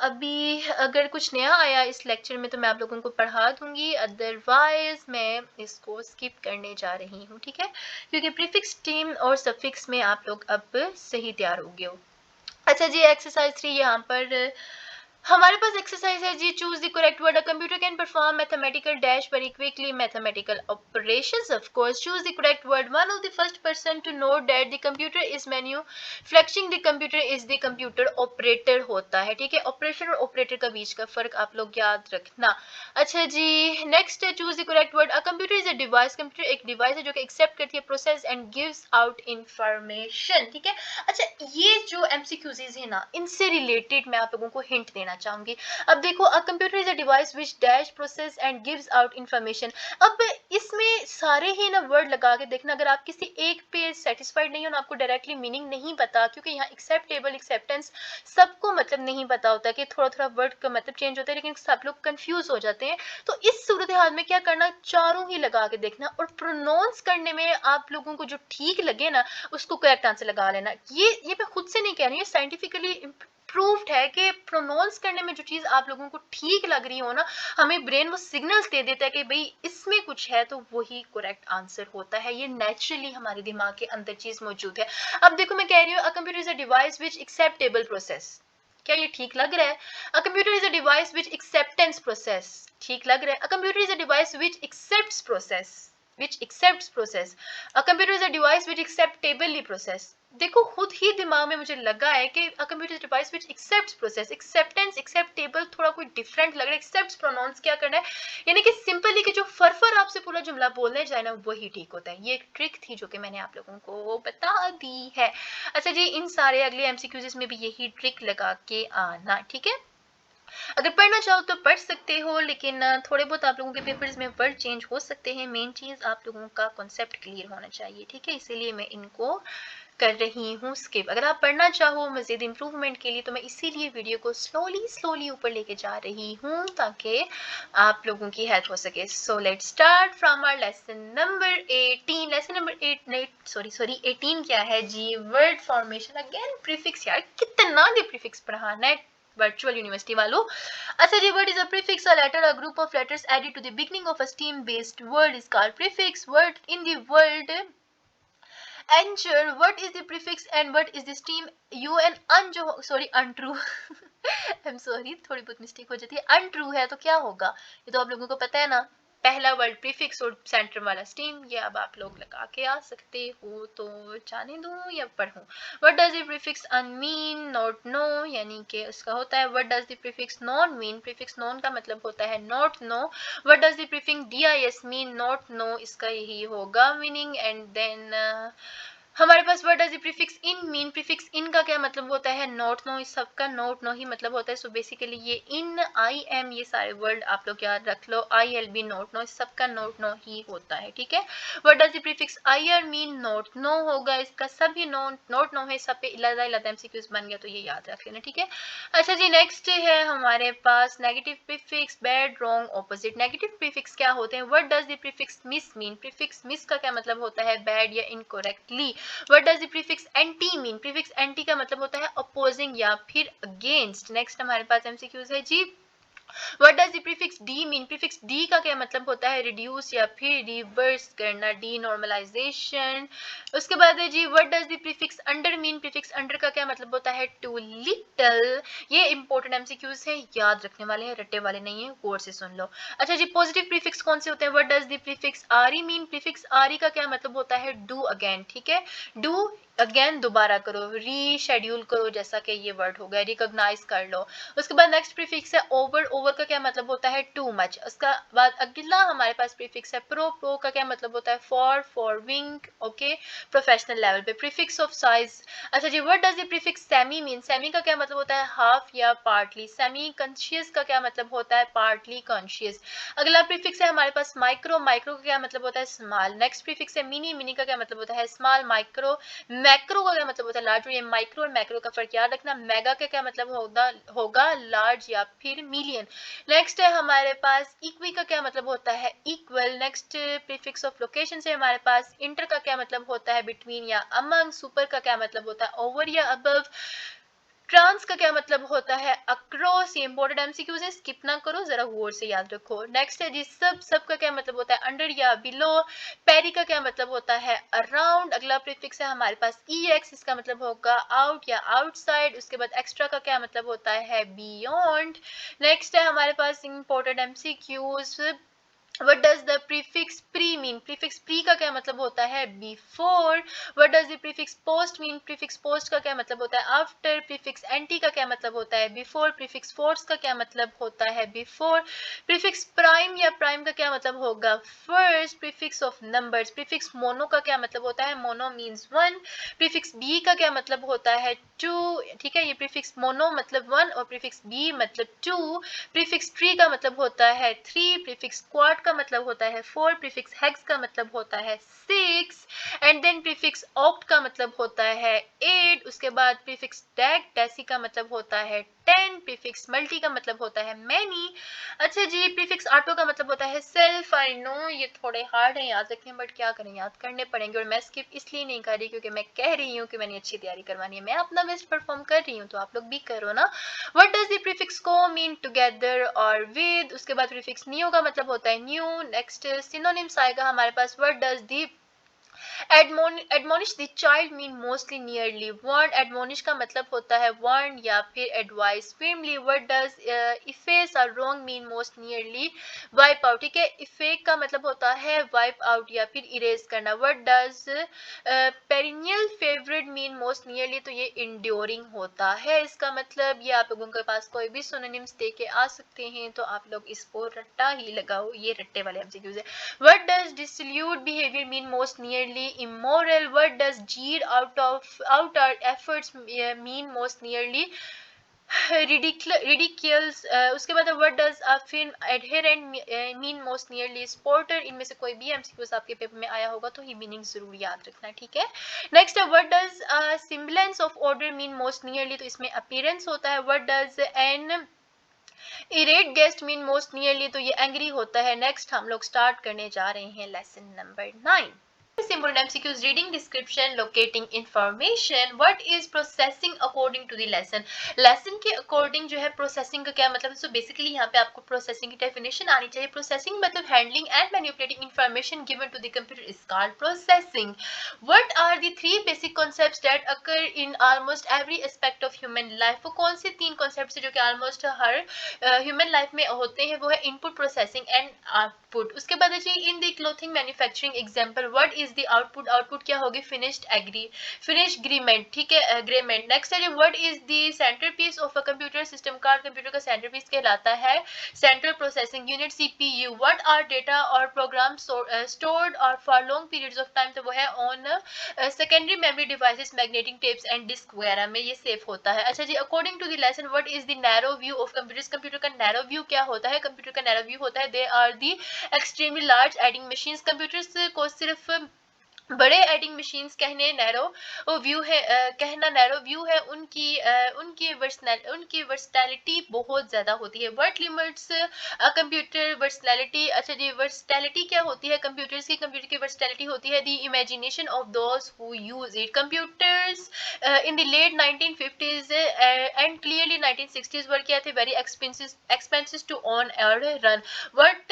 अभी अगर कुछ नया आया इस लेक्चर में तो मैं आप लोगों को पढ़ा दूंगी, अदरवाइज मैं इसको स्किप करने जा रही हूँ, ठीक है, क्योंकि प्रीफिक्स, स्टीम और सफिक्स में आप लोग अब सही तैयार हो गए हो। अच्छा जी, एक्सरसाइज 3 यहाँ पर हमारे पास एक्सरसाइज है जी, choose the correct word. A computer can perform mathematical dash very quickly mathematical operations. Of course choose the correct word. One of the first person to note that the computer is menu flexing the computer is the computer operator होता है, ठीक है। Operation और operator का बीच का फर्क आप लोग याद रखना। अच्छा जी, नेक्स्ट है choose the correct word. A computer is a device. Computer एक डिवाइस है जो कि एक्सेप्ट करती है process and gives out information, ठीक है। अच्छा, ये जो एमसीक्यूज है ना, इनसे रिलेटेड मैं आप लोगों को हिंट देना चाहूंगी। अब देखो, a computer is a device which dash process and gives out information. अब इसमें सारे ही ना वर्ड लगा के देखना, अगर आप किसी एक पे सेटिस्फाइड नहीं हो ना, आपको डायरेक्टली मीनिंग नहीं पता, क्योंकि यहाँ एक्सेप्टेबल एक्सेप्टेंस सबको मतलब नहीं पता होता कि थोड़ा थोड़ा वर्ड का मतलब चेंज होता है, लेकिन सब लोग कंफ्यूज हो जाते हैं। तो इस सूरत हाल में क्या करना, चारों ही लगा के देखना, और प्रोनाउंस करने में आप लोगों को जो ठीक लगे ना, उसको करेक्ट आंसर लगा लेना। ये मैं खुद से नहीं कह रही हूँ, साइंटिफिकली प्रूव्ड है कि प्रोनाउंस करने में जो चीज आप लोगों को ठीक लग रही हो ना, हमें ब्रेन वो सिग्नल्स दे देता है कि भाई इसमें कुछ है, तो वही करेक्ट आंसर होता है। ये नेचुरली हमारे दिमाग के अंदर चीज मौजूद है। अब देखो, मैं कह रही हूँ a computer is a device which acceptable process. क्या ये ठीक लग रहा है? A computer is a device which acceptance process. ठीक लग रहा है? A computer is a device which accepts process, which accepts process. A computer is a device which acceptably process. देखो, खुद ही दिमाग में मुझे लगा है कि a computer is a device which accepts process. acceptance acceptable थोड़ा कोई डिफरेंट लग रहा है। accepts प्रोनाउंस क्या करना है, यानी कि सिंपली कि जो फर आपसे पूरा जुमला बोलने जाए ना, वही ठीक होता है। ये एक ट्रिक थी जो कि मैंने आप लोगों को बता दी है। अच्छा जी, इन सारे अगले एमसीक्यूज में भी यही ट्रिक लगा के आना, ठीक है। अगर पढ़ना चाहो तो पढ़ सकते हो, लेकिन थोड़े बहुत आप लोगों के पेपर्स में वर्ड चेंज हो सकते हैं। मेन चीज आप लोगों का कॉन्सेप्ट क्लियर होना चाहिए, ठीक है। इसीलिए मैं इनको कर रही हूँ स्किप। अगर आप पढ़ना चाहो मजीद इंप्रूवमेंट के लिए, तो मैं इसीलिए वीडियो को स्लोली स्लोली ऊपर लेके जा रही हूँ, ताकि आप लोगों की हेल्प हो सके। So let's start from our lesson number 18। Lesson number 8 sorry 18 क्या है जी, वर्ड फॉर्मेशन। अगेन प्रीफिक्स, यार कितना भी प्रीफिक्स पढ़ाना है वर्चुअल यूनिवर्सिटी वालों। अच्छा जी, word is a prefix, a letter, a group of letters added to the beginning of a steam-based word is called prefix. Word in the word ensure, what is the prefix and what is the steam? You and un जो sorry untrue I'm sorry, थोड़ी बहुत mistake हो जाती है। untrue है तो क्या होगा, ये तो आप लोगों को पता है ना। पहला वर्ड प्रीफिक्स और सेंटर वाला स्टीम, ये अब आप लोग लगा के आ सकते हो, तो जाने दूं या पढ़ूं। What does the prefix un mean, not no, यानी कि उसका होता है what does the prefix non mean. Prefix non का मतलब होता है not no. What does the prefix dis mean, not no, इसका यही होगा मीनिंग। एंड देन हमारे पास word as prefix in mean. Prefix in का क्या मतलब होता है, नॉट नो। इस सबका नॉट नो ही मतलब होता है। सो बेसिकली ये इन, आई एम, ये सारे वर्ड आप लोग याद रख लो। I L B, not no, इस सबका नॉट नो ही होता है, ठीक है। Word as prefix I R mean, not no होगा। इसका सभी नॉट नो है, सब पे इलादा इलादा एमसीक्यूज बन गया, तो ये याद रख लेना, ठीक है। अच्छा जी, नेक्स्ट है हमारे पास negative prefix, bad, wrong, opposite. Negative prefix क्या होते हैं, what does the prefix mis mean. Prefix mis का क्या मतलब होता है, बैड या incorrectly. What does the prefix anti mean? Prefix anti का मतलब होता है opposing या फिर against. नेक्स्ट हमारे पास एमसीक्यूज है जी। What does the prefix d mean? Prefix d का क्या मतलब होता है, reduce या फिर reverse करना, denormalization. उसके बाद है जी, what does the prefix under mean? Prefix under का क्या मतलब होता है, too little. ये important MCQs है, याद रखने वाले हैं, रट्टे वाले नहीं है, गौर से सुन लो। अच्छा जी, positive prefix कौन से होते हैं, what does the prefix re mean? Prefix re का क्या मतलब होता है, do again, ठीक है। do अगेन दोबारा करो, रीशेड्यूल करो, जैसा कि ये वर्ड हो गया, रिकॉग्नाइज कर लो। उसके बाद नेक्स्ट प्रीफिक्स है ओवर। ओवर का क्या मतलब होता है, टू मच। उसका बाद अगला हमारे पास प्रीफिक्स है प्रो। प्रो का क्या मतलब होता है, for wing, okay, professional level पे। Prefix of size. अच्छा जी, what does the prefix semi mean? Semi का क्या मतलब होता है, हाफ या पार्टली। सेमी कॉन्शियस का क्या मतलब होता है, पार्टली कॉन्शियस। अगला प्रीफिक्स है हमारे पास माइक्रो। माइक्रो का क्या मतलब होता है, स्मॉल। नेक्स्ट प्रीफिक्स है मिनी। मिनी का क्या मतलब होता है, स्मॉल। माइक्रो, मैक्रो का क्या मतलब होता है, लार्ज। ये माइक्रो और मैक्रो का फर्क याद रखना। मेगा का क्या मतलब होगा लार्ज या फिर मिलियन। नेक्स्ट है हमारे पास इक्वी का क्या मतलब होता है, equal. Next prefix of location से हमारे पास इंटर का क्या मतलब होता है, बिटवीन या अमंग। सुपर का क्या मतलब होता है, ओवर या अबव। फ्रांस का क्या मतलब होता है अक्रॉस। ये इंपॉर्टेंट एमसीक्यूज है, स्किप ना करो, जरा गौर से याद रखो। नेक्स्ट है जी सब, सब का क्या मतलब होता है अंडर या बिलो। पेरी का क्या मतलब होता है अराउंड। अगला प्रीफिक्स है हमारे पास EX, इसका मतलब होगा आउट या आउटसाइड। उसके बाद एक्स्ट्रा का क्या मतलब होता है बियॉन्ड। नेक्स्ट है हमारे पास important MCQs, What does the prefix pre mean? Prefix pre का क्या मतलब होता है before. What does the prefix post mean? Prefix post का क्या मतलब होता है after. Prefix anti का क्या मतलब होता है before. Prefix force का क्या मतलब होता है before. Prefix prime या prime का क्या मतलब होगा first. Prefix of numbers. Prefix mono का क्या मतलब होता है mono means one. Prefix b का क्या मतलब होता है two. ठीक है, ये prefix mono मतलब one और prefix b मतलब two. प्रीफिक्स ट्री का मतलब होता है थ्री, प्रीफिक्स क्वाड का मतलब होता है फोर, प्रीफिक्स हेक्स का मतलब होता है six, and then prefix oct का मतलब होता है एट। उसके बाद प्रीफिक्स डेसी का मतलब होता है 10, प्रीफिक्स मल्टी का मतलब होता है मैनी। अच्छा जी, प्रीफिक्स ऑटो का मतलब होता है सेल्फ। आई नो ये थोड़े हार्ड है याद रखने, बट क्या करें याद करने पड़ेंगे। और मैं स्किप इसलिए नहीं कर रही क्योंकि मैं कह रही हूँ कि मैंने अच्छी तैयारी करवानी है, मैं अपना बेस्ट परफॉर्म कर रही हूँ, तो आप लोग भी करो ना। What does the prefix co mean together or with? उसके बाद prefix neo का मतलब होता है new. Next synonyms आएगा हमारे पास, what does the admonish the child mean mostly nearly warn. admonish का मतलब होता है warn या फिर advise firmly. what does efface or wrong mean most nearly wipe out. ठीक है, effect का मतलब होता है wipe out या फिर erase करना. what does perennial favorite mean most nearly, तो ये enduring होता है इसका मतलब। ये आप लोगों के पास कोई भी synonyms दे के आ सकते हैं, तो आप लोग इसको रट्टा ही लगाओ, ये रट्टे वाले एमसीक्यूज है। what does dissolute behavior mean most nearly immoral. what does jeer out our efforts mean most nearly ridiculous. उसके बाद what does a film adherent mean most nearly supporter. इनमें से कोई भी एमसीक्यूज आपके पेपर में आया होगा तो ही मीनिंग जरूर याद रखना, ठीक है। नेक्स्ट है what does a semblance of order mean most nearly, तो इसमें appearance होता है। what does an irate guest mean most nearly, तो ये angry होता है। नेक्स्ट हम लोग स्टार्ट करने जा रहे हैं lesson number 9। Important MCQs, reading description, locating information. What is processing according to the lesson. lesson के according जो है processing का क्या मतलब है, so basically यहाँ पे आपको processing की definition आनी चाहिए। processing मतलब handling and manipulating information given to the computer is called processing. what are the three basic concepts that occur in almost every aspect of human life. वो कौन से तीन concepts है जो कि almost हर human life में होते हैं, वो है input, processing and output. उसके बाद है जी in the clothing manufacturing example what is the output. output क्या होगी finished agreement, ठीक है, agreement. next है what is the centerpiece of a computer system. Car computer का centerpiece कहलाता है central processing unit CPU. what are data or programs stored or for long periods of time, तो वो है on secondary memory devices, magnetic tapes and disk वगैरह में ये save होता है। अच्छा जी, according to the lesson what is the narrow view of computers. Computer का narrow view क्या होता है, कंप्यूटर का narrow view होता है they are the extremely large adding machines. Computers को सिर्फ बड़े एडिंग मशीन्स कहने नैरो व्यू है, कहना नैरो व्यू है। उनकी वर्सटैलिटी बहुत ज्यादा होती है। What limits computer versatility. अच्छा जी, वर्सटैलिटी क्या होती है कंप्यूटर्स की, कंप्यूटर की वर्सटैलिटी होती है the imagination of those who use it. Computers in the late 1950s and clearly 1960s were क्या थे वेरी एक्सपेंसिव टू ऑन और run. What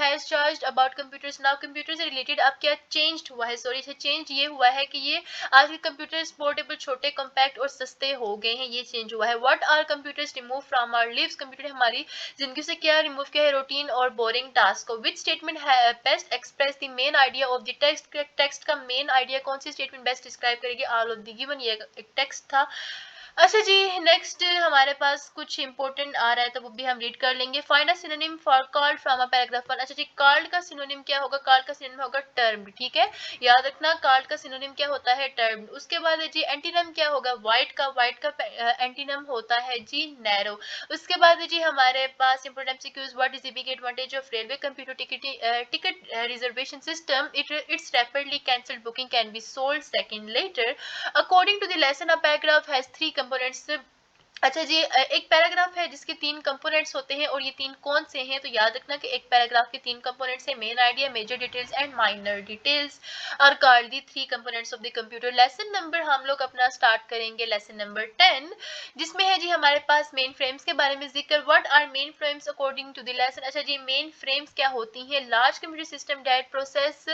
has charged about computers now. Computer से related अब क्या changed हुआ है, सॉरी से change ये हुआ है कि ये आज के कंप्यूटर्स पोर्टेबल, छोटे, कॉम्पैक्ट और सस्ते हो गए हैं, ये चेंज हुआ है। What are computers remove from our lives. Computer हमारी जिंदगी से क्या रिमूव किया है, रूटीन और बोरिंग टास्क को। Which statement best express the main idea of the text. Text का मेन आइडिया कौन सी स्टेटमेंट बेस्ट डिस्क्राइब करेगी ऑल ऑफ द गिवन, ये एक टेक्स्ट था। अच्छा जी, नेक्स्ट हमारे पास कुछ इंपॉर्टेंट आ रहा है तो वो भी हम रीड कर लेंगे। Find a synonym for called from a paragraph 1। अच्छा जी, कॉल्ड का सिनोनिम क्या होगा, कॉल्ड का सिनोनिम होगा टर्म्ड, ठीक है, याद रखना कॉल्ड का सिनोनिम क्या होता है टर्म्ड। उसके बाद है जी एंटीनम क्या होगा, वाइट का एंटीनम होता है जी नैरो। उसके बाद है जी हमारे पास important MCQs. What is the big advantage of railway computer ticket reservation system, it's rapidly cancelled booking can be sold second later. According to the lesson, a paragraph has three components. अच्छा जी, एक paragraph है जिसके 3 components होते हैं और ये 3 कौन से हैं, तो याद रखना कि एक पैराग्राफ के 3 कंपोनेंट्स हैं, main idea, major details and minor details are called the 3 components of the computer. Lesson number हम लोग अपना स्टार्ट करेंगे लेसन नंबर 10, जिसमें है जी हमारे पास मेन फ्रेम्स के बारे में जिक्र। What are mainframes according to the lesson. अच्छा जी, मेन फ्रेम्स क्या होती हैं? Large computer system that process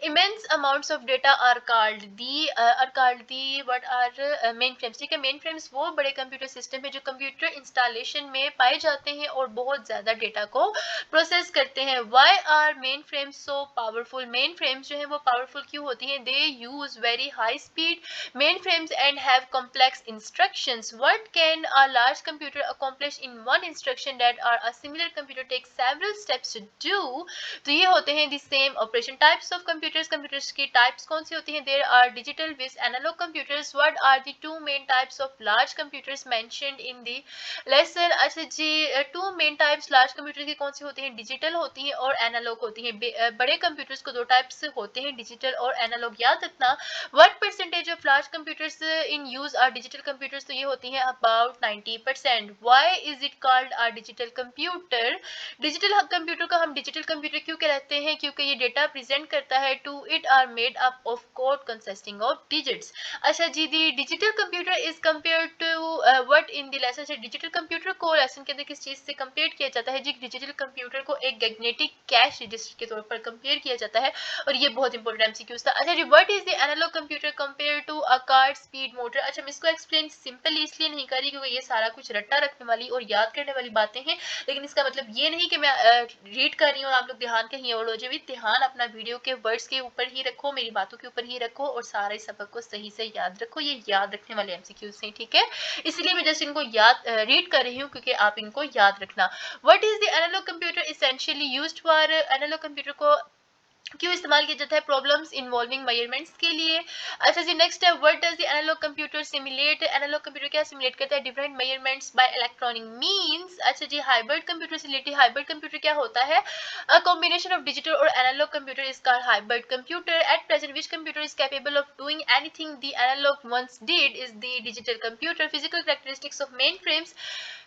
immense amounts of data are called the what are mainframes. ठीक है, मेन फ्रेम्स वो बड़े कंप्यूटर सिस्टम है जो कंप्यूटर इंस्टॉलेशन में पाए जाते हैं और बहुत ज्यादा डेटा को प्रोसेस करते हैं। Why are mainframes so powerful. Mainframes जो है वो पावरफुल क्यों होती हैं? They use very high speed mainframes and have complex instructions. What can a large computer accomplish in one instruction that are a similar computer take several steps to do. तो ये होते हैं the same operation. Types of computers, computers की types कौन सी होती हैं? There are digital with analogue computers. What are the two main types of large computers mentioned in the lesson. अच्छा जी, two main types large computer की कौन सी होती हैं? डिजिटल होती हैं और एनालॉग होती हैं। बड़े कंप्यूटर्स को दो टाइप्स होते हैं, डिजिटल और एनालॉग। याद रखना, what percentage of large computers in use are digital computers, तो ये होती हैं about 90%। Why is it called a digital computer. Digital computer को हम डिजिटल कंप्यूटर क्यों कहते हैं? क्योंकि ये डेटा प्रेजेंट करता है to it are made up of code consisting of digits. अच्छा जी, the digital computer is compare to what in the lesson. से डिजिटल कंप्यूटर को लेसन के अंदर किस चीज से कंपेयर किया जाता है? जी, डिजिटल कंप्यूटर को एक मैग्नेटिक कैश रजिस्टर के तौर पर कंपेयर किया जाता है और ये बहुत इंपॉर्टेंट एमसीक्यूज था। अच्छा जी, what is the analogue computer compare to a card speed motor. अच्छा, मैं इसको एक्सप्लेन सिंपली इसलिए नहीं कर रही क्योंकि ये सारा कुछ रट्टा रखने वाली और याद करने वाली बातें हैं, लेकिन इसका मतलब ये नहीं कि मैं रीड कर रही हूँ और आप लोग ध्यान कहीं और हो जाए। भी ध्यान अपना वीडियो के वर्ड्स के ऊपर ही रखो, मेरी बातों के ऊपर ही रखो और सारे सबक को सही से याद रखो। ये याद रखने वाले एमसीक्यूज हैं, ठीक है? इसलिए मैं जस्ट इनको याद रीड कर रही हूँ क्योंकि आप इनको याद रखना। What is the analogue computer essentially used for. Analog computer को क्यों इस्तेमाल किया जाता है? प्रॉब्लम्स इन्वॉल्विंग मेजरमेंट्स के लिए। अच्छा जी, नेक्स्ट है what does the analogue computer simulate. Analog computer क्या सिमुलेट करता है? Different measurements by electronic means. अच्छा जी, हाइब्रिड कंप्यूटर से रिलेटेड। हाइब्रिड कंप्यूटर क्या होता है? अ कॉम्बिनेशन ऑफ डिजिटल और analog computer is called hybrid computer. At present which computer is capable of doing anything the analog once did is the digital computer. Physical characteristics of mainframes.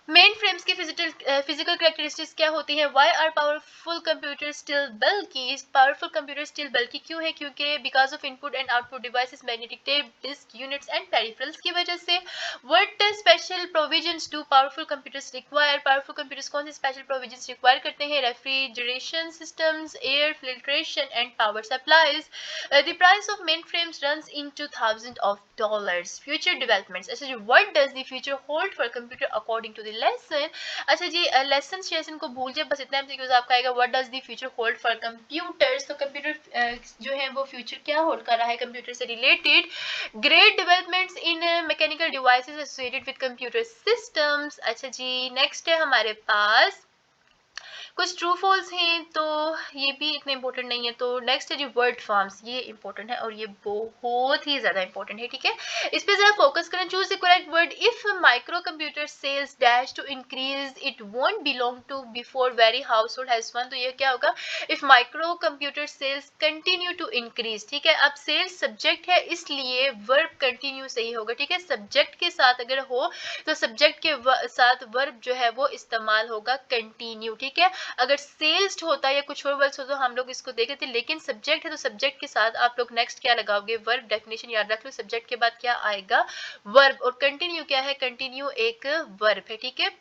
Main frames की physical characteristics क्या होती है? Why are powerful computer still bulky. Powerful computer still bulky क्यों है? क्योंकि because of input and output devices, magnetic tape, disk units and peripherals की वजह से। What special provisions do powerful computers require. Powerful computers कौन से special provisions require करते हैं? Refrigeration systems, air filtration and power supplies. The price of mainframes runs into thousand of dollars. Future developments. अच्छा जी, what does the future hold for computer according to the lesson. अच्छा जी, lesson session को भूल जाए, बस इतना MCQs आपका आएगा। What does the future hold for computers. तो कंप्यूटर जो है वो फ्यूचर क्या होल्ड कर रहा है कंप्यूटर से related? Great developments in mechanical devices associated with computer systems. अच्छा जी, नेक्स्ट है हमारे पास कुछ ट्रू फॉल्स हैं, तो ये भी इतने इंपॉर्टेंट नहीं है। तो नेक्स्ट है जी वर्ड फॉर्म्स, ये इंपॉर्टेंट है और ये बहुत ही ज्यादा इंपॉर्टेंट है, ठीक है? इस पे जरा फोकस करें। Choose the correct word. If micro computer sales dash to increase it won't belong to before very household has one. तो ये क्या होगा? If micro computer sales continue to increase, ठीक है? अब सेल्स सब्जेक्ट है इसलिए वर्ब कंटिन्यू सही होगा, ठीक है? सब्जेक्ट के साथ अगर हो तो सब्जेक्ट के साथ वर्ब जो है वो इस्तेमाल होगा कंटिन्यू, ठीक है? अगर सेल्स होता या कुछ और वर्ड्स हो तो हम लोग इसको देखे थे, लेकिन सब्जेक्ट है तो सब्जेक्ट के साथ आप लोग नेक्स्ट क्या लगाओगे? वर्ब। डेफिनेशन याद रख लो, सब्जेक्ट के बाद क्या आएगा? वर्ब। और कंटिन्यू क्या है? कंटिन्यू एक वर्ब है, ठीक है?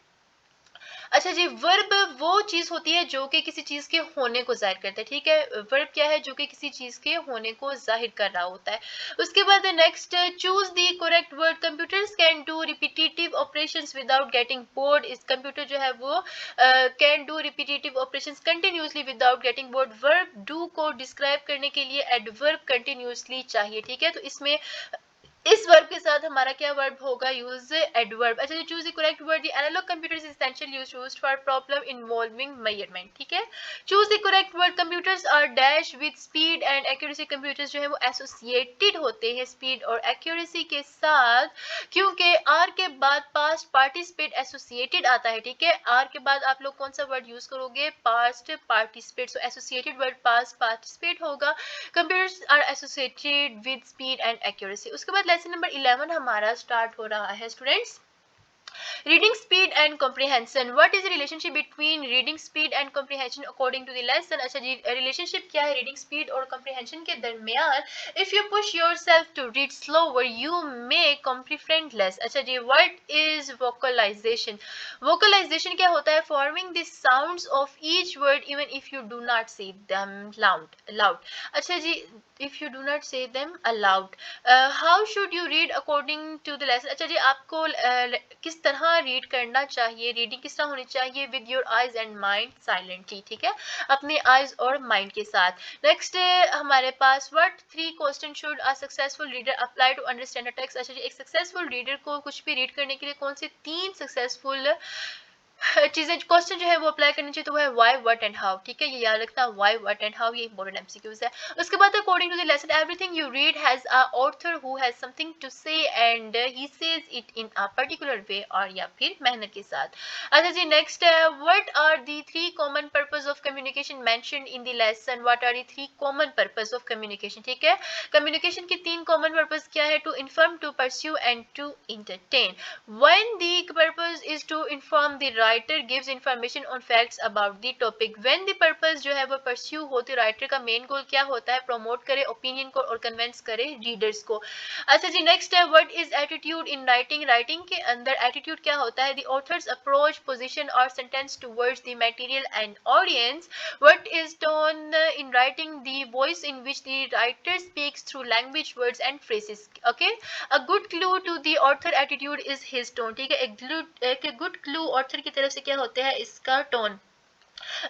अच्छा जी, वर्ब वो चीज होती है जो कि किसी चीज के होने को जाहिर करता है, ठीक है? वर्ब क्या है? जो कि किसी चीज के होने को जाहिर कर रहा होता है। उसके बाद next, choose the correct word. Computers can do repetitive operations without getting bored. इस कंप्यूटर जो है वो can do repetitive operations continuously without getting bored. Verb do को डिस्क्राइब करने के लिए एडवर्ब कंटिन्यूअसली चाहिए, ठीक है? तो इसमें इस वर्ब के साथ हमारा क्या वर्ब होगा? Use adverb. अच्छा जी, choose the correct word. The analogue computer is essential used for problem involving measurement, ठीक है? Choose the correct word. Computers are dash with speed and accuracy. Computers जो है वो एसोसिएटेड होते हैं स्पीड और एक्यूरेसी के साथ, क्योंकि आर के बाद पास्ट पार्टिसिपेट एसोसिएटेड आता है, ठीक है? आर के बाद आप लोग कौन सा वर्ड यूज करोगे? Past participate. So associated word past participate होगा। Computers are associated with speed and accuracy. उसके बाद लेसन नंबर 11 हमारा स्टार्ट हो रहा है students. Reading speed and comprehension. What is the relationship between reading speed and comprehension according to the lesson? अच्छा जी, relationship क्या है reading speed और comprehension के दरमियान? If you push yourself to read slower, you may comprehend less. अच्छा जी, what is vocalization? Vocalization क्या होता है? Forming the sounds of each word even if you do not say them loud. अच्छा जी, if you do not say them aloud. How should you read according to the lesson? अच्छा जी, आपको किस तरह read करना चाहिए, रीडिंग किस तरह होनी चाहिए? With your eyes and mind silently, ठीक है, अपने आइज और माइंड के साथ। नेक्स्ट हमारे पास what 3 question should a successful reader apply to understand a text? अच्छा जी, एक सक्सेसफुल रीडर को कुछ भी रीड करने के लिए कौन से 3 सक्सेसफुल चीजें क्वेश्चन जो है वो अप्लाई करनी चाहिए? तो वो है व्हाई, व्हाट एंड हाउ, ठीक है, ये याद रखना, व्हाई, व्हाट एंड हाउ, ये इंपॉर्टेंट एमसीक्यूज है। उसके बाद according to the lesson everything you read has a author who has something to say and he says it in a particular way, और या फिर मेहनत के साथ। अच्छा जी, नेक्स्ट है what are the 3 common purpose of communication mentioned in the lesson? What are the 3 common purpose of communication, ठीक है, कम्युनिकेशन की 3 कॉमन पर्पस क्या है? To inform, to pursue and to entertain. When the purpose is to inform, the writer gives information on facts about the topic. When the purpose जो है वो pursue होती, writer का मेन गोल क्या होता है? प्रमोट करे ओपिनियन को और कन्विंस करे रीडर्स को। अच्छा जी, नेक्स्ट है what is attitude in writing? Writing के अंदर एटीट्यूड क्या होता है? द ऑथर्स अप्रोच, पोजीशन और sentence towards the material and audience. What is tone in writing? The voice in which the writer speaks through language, words and phrases. Okay, a good clue to the author attitude is his tone, ठीक है, एक good clue author की तरफ से क्या होता है? इसका टोन।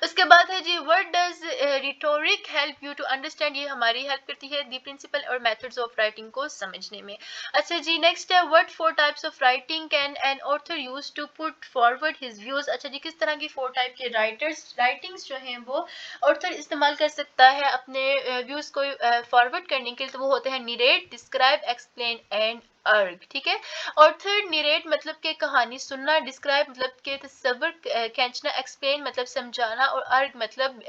उसके बाद है जी what does rhetoric help you to understand? ये हमारी हेल्प करती है दी प्रिंसिपल और मेथड्स ऑफ राइटिंग को समझने में। अच्छा जी, नेक्स्ट है what 4 types of writing can an author use to put forward his views? अच्छा जी, किस तरह की 4 टाइप के राइटिंग्स जो हैं वो ऑथर इस्तेमाल कर सकता है अपने व्यूज को फॉरवर्ड करने के लिए? तो वो होते हैं निरेट, डिस्क्राइब, एक्सप्लेन एंड अर्ग, ठीक है। ऑथर निरेट मतलब के कहानी सुनना, डिस्क्राइब मतलब के तस्वर खींचना, एक्सप्लेन मतलब समझाना, और अर्ग मतलब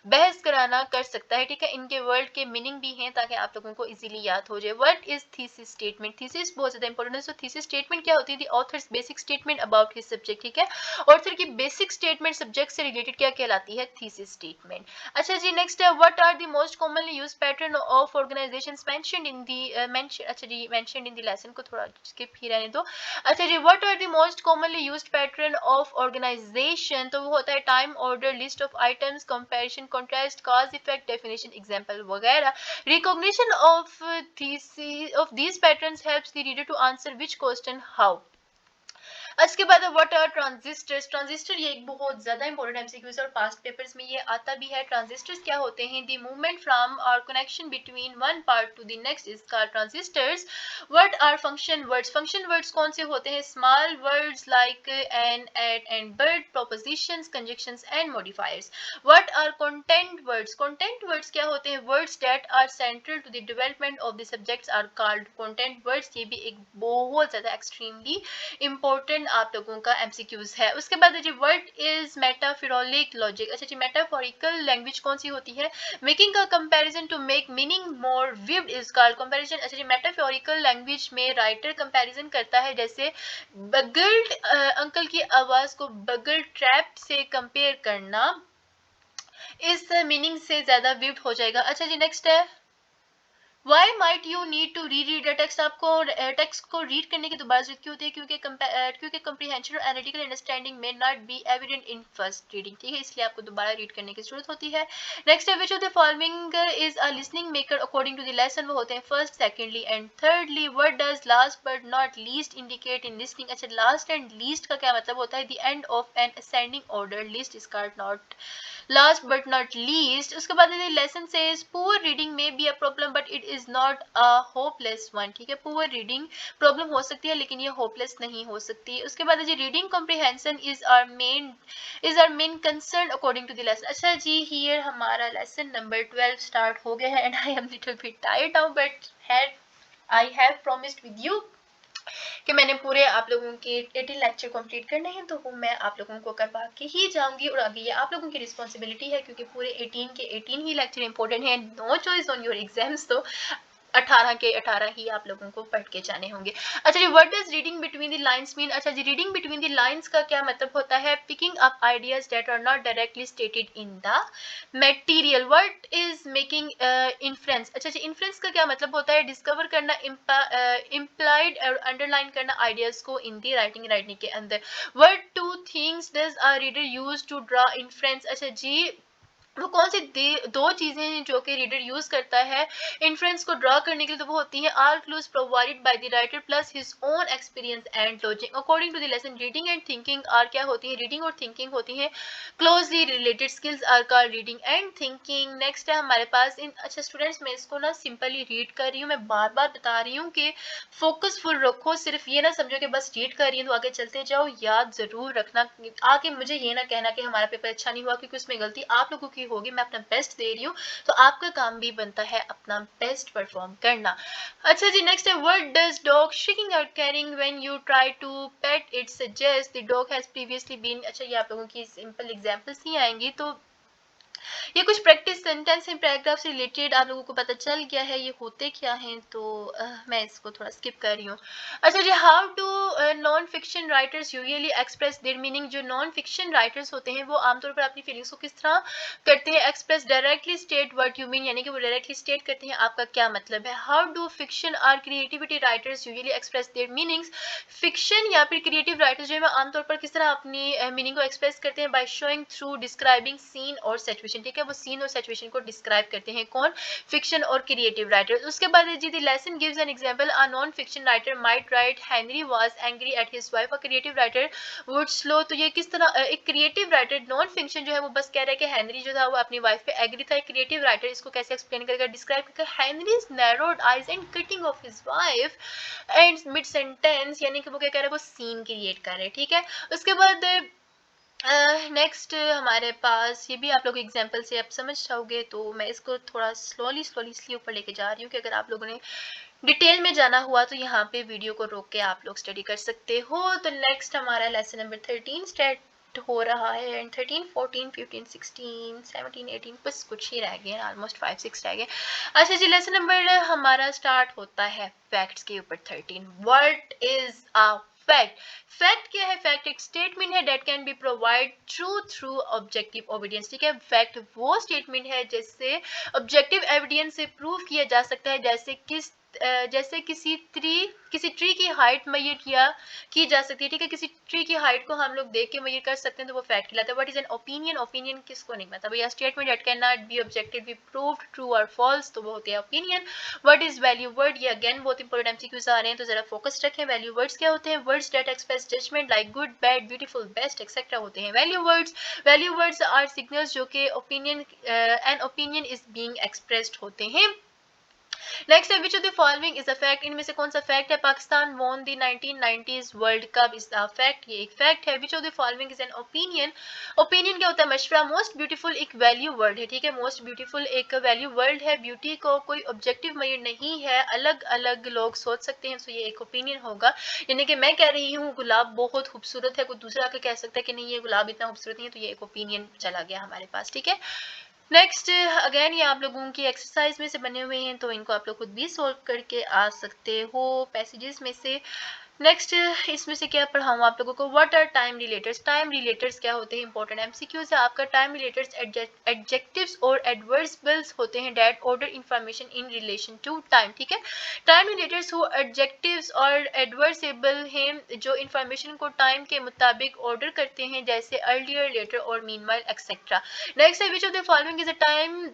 बहस कराना कर सकता है, ठीक है। इनके वर्ड के मीनिंग भी हैं ताकि आप लोगों को इजीली याद हो जाए। What is thesis statement? Thesis बहुत ज्यादा इंपॉर्टेंट है। सो थीसिस स्टेटमेंट क्या होती है? The author's basic statement about his subject, ठीक है, ऑथर की बेसिक स्टेटमेंट सब्जेक्ट से रिलेटेड क्या कहलाती है? Thesis statement. अच्छा जी, नेक्स्ट है what are the most commonly used pattern of organisations mentioned in the अच्छा जी, मेंशन्ड इन द लेसन को थोड़ा स्किप ही रहने दो। अच्छा जी, what are the most commonly used pattern of organisation? तो वो होता है time, order, list of items, comparison, contrast, cause effect, definition, example वगैरह। Recognition of these patterns helps the reader to answer which question how। इसके बाद what are transistors? Transistor ये एक बहुत ज्यादा इंपॉर्टेंट एमसीक्यूज है और पास्ट पेपर्स में ये आता भी है। ट्रांजिस्टर्स क्या होते हैं? द मूवमेंट फ्रॉम और connection between one part to the next is called transistors. What are function words? Function words कौन से होते हैं? Small words like an, at and but, propositions, conjunctions and modifiers. What are content words? Content words क्या होते हैं? Words that are central to the development of the subjects are called content words. ये भी एक बहुत ज्यादा extremely important आप लोगों का एमसीक्यूज है। उसके बाद जी व्हाट इज मेटाफोरिक लॉजिक? अच्छा जी, मेटाफोरिकल लैंग्वेज कौन सी होती है? Making a comparison to make meaning more vivid is called comparison. अच्छा जी, मेटाफोरिकल लैंग्वेज में राइटर कंपैरिजन करता है, जैसे बगल्ड अंकल की आवाज को बगल ट्रैप से कंपेयर करना इस मीनिंग से ज्यादा विविड हो जाएगा। अच्छा जी, नेक्स्ट है Why might you need to reread a text? आपको टेक्स्ट को रीड करने की दोबारा जरूरत क्यों होती है? क्योंकि comprehension और analytical understanding may not be evident in first reading, ठीक है, इसलिए आपको दोबारा रीड करने की जरूरत होती है। नेक्स्ट है which of the following is a listening maker according to the lesson? वो होते हैं first, secondly and thirdly। what does last but not least indicate in listening? अच्छा, last and least का क्या मतलब होता है? the end of an ascending order list is called not last but not least। उसके बाद lesson says poor reading may be a problem but it is not a hopeless one, ठीक है, poor reading problem हो सकती है लेकिन ये hopeless नहीं हो सकती। उसके बाद जी reading comprehension is our main concern according to the lesson. अच्छा जी, हियर हमारा लेसन नंबर 12 स्टार्ट हो गया है and I am little bit tired now but I have promised with you कि मैंने पूरे आप लोगों के 18 लेक्चर कंप्लीट करने हैं, तो वो मैं आप लोगों को करवा के ही जाऊंगी और आगे ये आप लोगों की रिस्पॉन्सिबिलिटी है क्योंकि पूरे 18 के 18 ही लेक्चर इंपॉर्टेंट है। No choice on your exams. तो 18 के 18 ही आप लोगों को पढ़ के जाने होंगे। अच्छा जी, what does reading between the lines mean? अच्छा जी, रीडिंग बिटवीन द लाइन्स का क्या मतलब होता है? Picking up ideas that are not directly stated in the material. What is making inference? अच्छा जी, इन्फ्रेंस का क्या मतलब होता है? डिस्कवर करना, इम्प्लाइड और अंडरलाइन करना आइडियाज को इन दी राइटिंग के अंदर। What two things does a reader use to draw inference? अच्छा जी, वो कौन सी दो चीजें हैं जो कि रीडर यूज करता है इन्फ्रेंस को ड्रॉ करने के लिए? तो वो होती है are clues provided by the writer plus his own experience and logic. According to the lesson, reading and thinking are क्या होती है? रीडिंग और थिंकिंग होती है closely related. Skills are called reading and thinking. Next है हमारे पास इन, अच्छा स्टूडेंट्स, मैं इसको ना सिंपली रीड कर रही हूँ, मैं बार बार बता रही हूँ कि फोकसफुल रखो, सिर्फ ये ना समझो कि बस रीड कर रही हूँ तो आगे चलते जाओ। याद जरूर रखना, आगे मुझे ये ना कहना कि हमारा पेपर अच्छा नहीं हुआ, क्योंकि उसमें गलती आप लोगों की होगी। मैं अपना बेस्ट दे रही हूँ, तो आपका काम भी बनता है अपना बेस्ट परफॉर्म करना। अच्छा जी, नेक्स्ट है what does dog shaking out carrying when you try to pet it suggest the dog has previously been. अच्छा, ये आप लोगों की सिंपल एग्जांपल्स ही आएंगी, तो ये कुछ प्रैक्टिस सेंटेंस हैं पैराग्राफ से रिलेटेड, आप लोगों को पता चल गया है ये होते क्या हैं, तो मैं इसको थोड़ा स्किप कर रही हूँ। अच्छा जी, how to non fiction writers usually express their meaning? जो नॉन फिक्शन राइटर्स होते हैं वो आमतौर पर अपनी फीलिंग्स को किस तरह करते हैं express? Directly state what you mean, यानी कि वो डायरेक्टली स्टेट करते हैं आपका क्या मतलब है। हाउ डू फिक्शन और creativity writers usually express there meanings? Fiction या फिर क्रिएटिव राइटर्स जो है आमतौर पर किस तरह अपनी मीनिंग को एक्सप्रेस करते हैं? By showing through describing scene और सिचुएशन। ठीक है, वो सीन और सिचुएशन को डिस्क्राइब करते हैं, कौन? फिक्शन और क्रिएटिव राइटर्स। उसके बाद जी the lesson gives an example, a non fiction writer might write Henry was angry at his wife, a creative writer would slow. तो ये किस तरह एक क्रिएटिव राइटर, नॉन फिक्शन जो है वो बस कह रहा है कि हेनरी जो था वो अपनी वाइफ पे एग्री था। क्रिएटिव राइटर इसको कैसे एक्सप्लेन करेगा, डिस्क्राइब करेगा, Henrys narrowed eyes and cutting of his wife and mid sentence, यानी कि वो क्या कर रहा है, वो सीन क्रिएट कर रहे हैं। ठीक है, उसके बाद नेक्स्ट हमारे पास ये भी आप लोग एग्जांपल से आप समझ जाओगे, तो मैं इसको थोड़ा स्लोली स्लोली इसलिए ऊपर लेके जा रही हूँ कि अगर आप लोगों ने डिटेल में जाना हुआ तो यहाँ पे वीडियो को रोक के आप लोग स्टडी कर सकते हो। तो नेक्स्ट हमारा लेसन नंबर 13 स्टार्ट हो रहा है, एंड 13 14 15 16 17 18 बस कुछ ही रह गए, ऑलमोस्ट 5 6 रह गए। अच्छा जी, लेसन नंबर हमारा स्टार्ट होता है फैक्ट्स के ऊपर। 13, what is a fact? Fact क्या है? फैक्ट एक स्टेटमेंट है that can be provide truth through objective evidence. ठीक है, फैक्ट वो स्टेटमेंट है जिससे ऑब्जेक्टिव एविडेंस से प्रूव किया जा सकता है, जैसे किसी ट्री की हाइट मेजर की जा सकती है। ठीक है, किसी ट्री की हाइट को हम लोग देख के मेजर कर सकते हैं, तो वो फैक्ट कहलाता है। What is an opinion? Opinion किसको नहीं पता भैया? Statement that can not be objectively proved true और फॉल्स, तो वो होते हैं opinion. What is value word? ये अगेन बहुत इंपॉर्टेंट एमसीक्यूज आ रहे हैं, तो जरा फोकस रखें। वैल्यू वर्ड्स क्या होते हैं? Words that express judgment like good, bad, beautiful, best etcetera होते हैं value words. Value words are signals जो कि opinion an opinion is being expressed होते हैं। नेक्स्ट है which of the following is a fact? इनमें से कौन सा फैक्ट है? Pakistan won the 1990s world cup is a fact, ये एक फैक्ट है। Which of the following is an opinion? Opinion क्या होता है? मशवरा। मोस्ट ब्यूटीफुल एक वैल्यू वर्ड है। ठीक है, मोस्ट ब्यूटीफुल एक वैल्यू वर्ड है। ब्यूटी को कोई ऑब्जेक्टिव मेजर नहीं है, अलग अलग लोग सोच सकते हैं, सो ये एक ओपिनियन होगा। यानी कि मैं कह रही हूँ गुलाब बहुत खूबसूरत है, कोई दूसरा आके कह सकता है कि नहीं ये गुलाब इतना खूबसूरत नहीं है, तो ये एक ओपिनियन चला गया हमारे पास। ठीक है, नेक्स्ट अगेन ये आप लोगों की एक्सरसाइज में से बने हुए हैं, तो इनको आप लोग खुद भी सोल्व करके आ सकते हो पैसेजेस में से। नेक्स्ट इसमें से क्या पढ़ाऊँ आप लोगों को? What are time relaters? Time relaters क्या होते हैं? इंपॉर्टेंट एमसीक्यूज है आपका। टाइम रिलेटर्स एडजेक्टिव्स और एडवर्बियल्स होते हैं that order information in relation to time. ठीक है, टाइम रिलेटर्स हो एडजेक्टिव्स और एडवर्बियल हैं जो इंफॉर्मेशन को टाइम के मुताबिक ऑर्डर करते हैं, जैसे अर्लियर, लेटर और मीनवाइल एक्सेट्रा। नेक्स्ट है which of the following is a time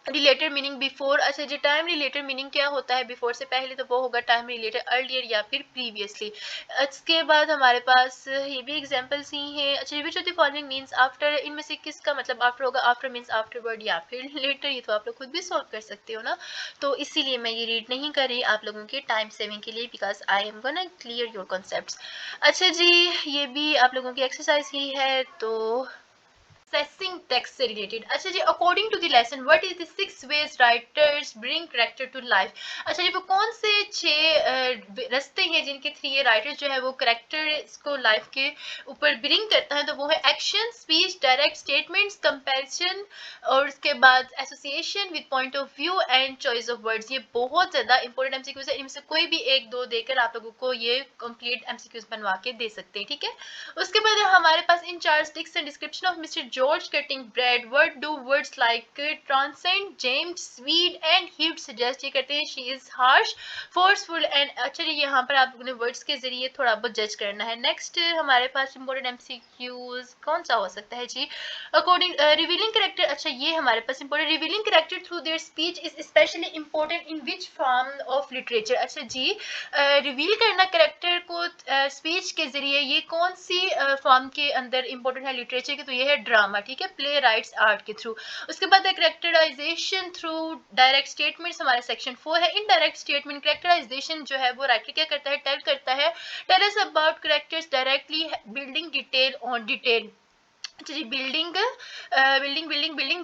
related meaning before? अच्छा जी, टाइम रिलेटेड मीनिंग क्या होता है बिफोर से पहले? तो वो होगा टाइम रिलेटेड अर्लियर या फिर प्रीवियसली। इसके बाद हमारे पास ये भी एग्जांपल्स ही हैं। अच्छा, विच of the following means after? इनमें से किसका मतलब आफ्टर होगा? आफ्टर मींस आफ्टरवर्ड या फिर लेटर। ये तो आप लोग खुद भी सॉल्व कर सकते हो ना, तो इसीलिए मैं ये रीड नहीं कर रही आप लोगों के टाइम सेविंग के लिए, because I am gonna clear your concepts. अच्छा जी, ये भी आप लोगों की एक्सरसाइज ही है, तो राइटिंग टेक्स्ट से रिलेटेड। अच्छा जी, according to the lesson what is the 6 ways writers bring character to life. अच्छा जी, वो कौन से 6 रास्ते हैं जिनके थ्रू ये राइटर जो है वो कैरेक्टर्स को लाइफ के ऊपर ब्रिंग करता है। तो वो है action, speech, direct statements, comparison और उसके बाद association with point of view and choice of words. ये बहुत ज़्यादा इंपॉर्टेंट एमसीक्यूज है, इनमें से कोई भी एक दो देकर आप लोगों को ये कंप्लीट एमसीक्यूज बनवा के दे सकते हैं, ठीक है। उसके बाद हमारे पास in Charles Dickens description of mister George cutting bread, what do words like transcend, James, sweet and heat suggest. ये करते हैं she is harsh, forceful and. अच्छा जी, यहाँ पर आप लोगों ने वर्ड्स के जरिए थोड़ा बहुत जज करना है। नेक्स्ट हमारे पास इंपॉर्टेंट एमसीक्यूज कौन सा हो सकता है जी, अकॉर्डिंग रिवीलिंग कैरेक्टर। अच्छा, ये हमारे पास important revealing character through their speech is specially important in which form of literature. अच्छा जी, रिवील करना कैरेक्टर को स्पीच के जरिए ये कौन सी फॉर्म के अंदर इंपॉर्टेंट है लिटरेचर के, तो ये है ड्रामा, ठीक है, प्ले राइट्स आर्ट के थ्रू। उसके बाद है कैरेक्टराइजेशन थ्रू डायरेक्ट स्टेटमेंट्स, हमारा सेक्शन 4 है। इनडायरेक्ट स्टेटमेंट कैरेक्टराइजेशन जो है वो राइटर क्या करता है, टेल करता है, tell us about characters directly, building detail on detail. अच्छा जी, बिल्डिंग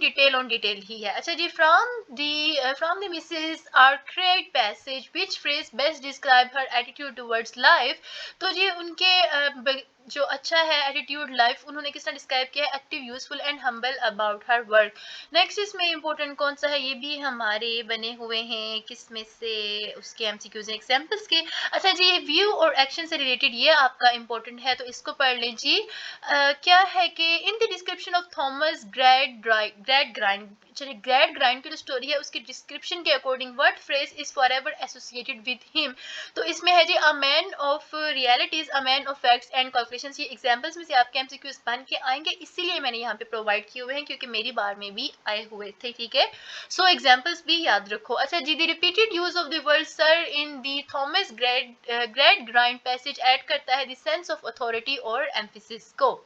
डिटेल ऑन डिटेल ही है। अच्छा जी, from the Mrs Arcrate passage which phrase best describe her attitude towards life. तो जी उनके जो अच्छा है एटीट्यूड लाइफ, उन्होंने किस तरह डिस्क्राइब किया है, active, useful and humble about her work. Next इसमें इंपॉर्टेंट कौन सा है, ये भी हमारे बने हुए हैं किस में से, उसके एमसीक्यूज एग्जांपल्स के। अच्छा जी, व्यू और एक्शन से रिलेटेड ये आपका इंपॉर्टेंट है, तो इसको पढ़ लें जी। क्या है कि in the description of Thomas Gradgrind, चलिए ग्रैड ग्राइंड की जो स्टोरी है उसकी डिस्क्रिप्शन के according what phrase is forever associated with him. तो इसमें है जी a man of realities, a man of facts and calculations. ये एग्जांपल्स में से आपके एमसीक्यूज बन के आएंगे, इसीलिए मैंने यहाँ पे प्रोवाइड किए हुए हैं क्योंकि मेरी बार में भी आए हुए थे, ठीक है। सो एग्जांपल्स भी याद रखो। अच्छा जी, the repeated use of the word sir in the Thomas Gradgrind passage add करता है द सेंस ऑफ अथॉरिटी और एम्फेसिस को।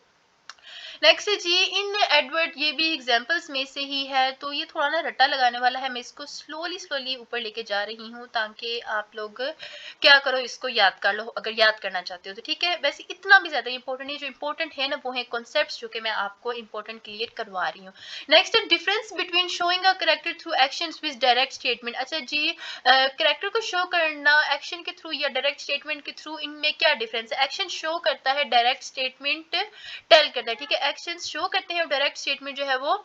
नेक्स्ट है जी इन एडवर्ड, ये भी एग्जांपल्स में से ही है, तो ये थोड़ा ना रट्टा लगाने वाला है, मैं इसको स्लोली ऊपर लेके जा रही हूँ ताकि आप लोग क्या करो, इसको याद कर लो अगर याद करना चाहते हो तो, ठीक है। वैसे इतना भी ज्यादा इंपॉर्टेंट है, जो इंपॉर्टेंट है ना वो है कॉन्सेप्ट्स जो कि मैं आपको इंपॉर्टेंट क्लियर करवा रही हूँ। नेक्स्ट है difference between showing a character through actions with direct statement. अच्छा जी, कैरेक्टर को शो करना एक्शन के थ्रू या डायरेक्ट स्टेटमेंट के थ्रू, इनमें क्या डिफरेंस है। एक्शन शो करता है, डायरेक्ट स्टेटमेंट टेल करता है, ठीक है। एक्शंस शो करते हैं और डायरेक्ट स्टेटमेंट जो है वो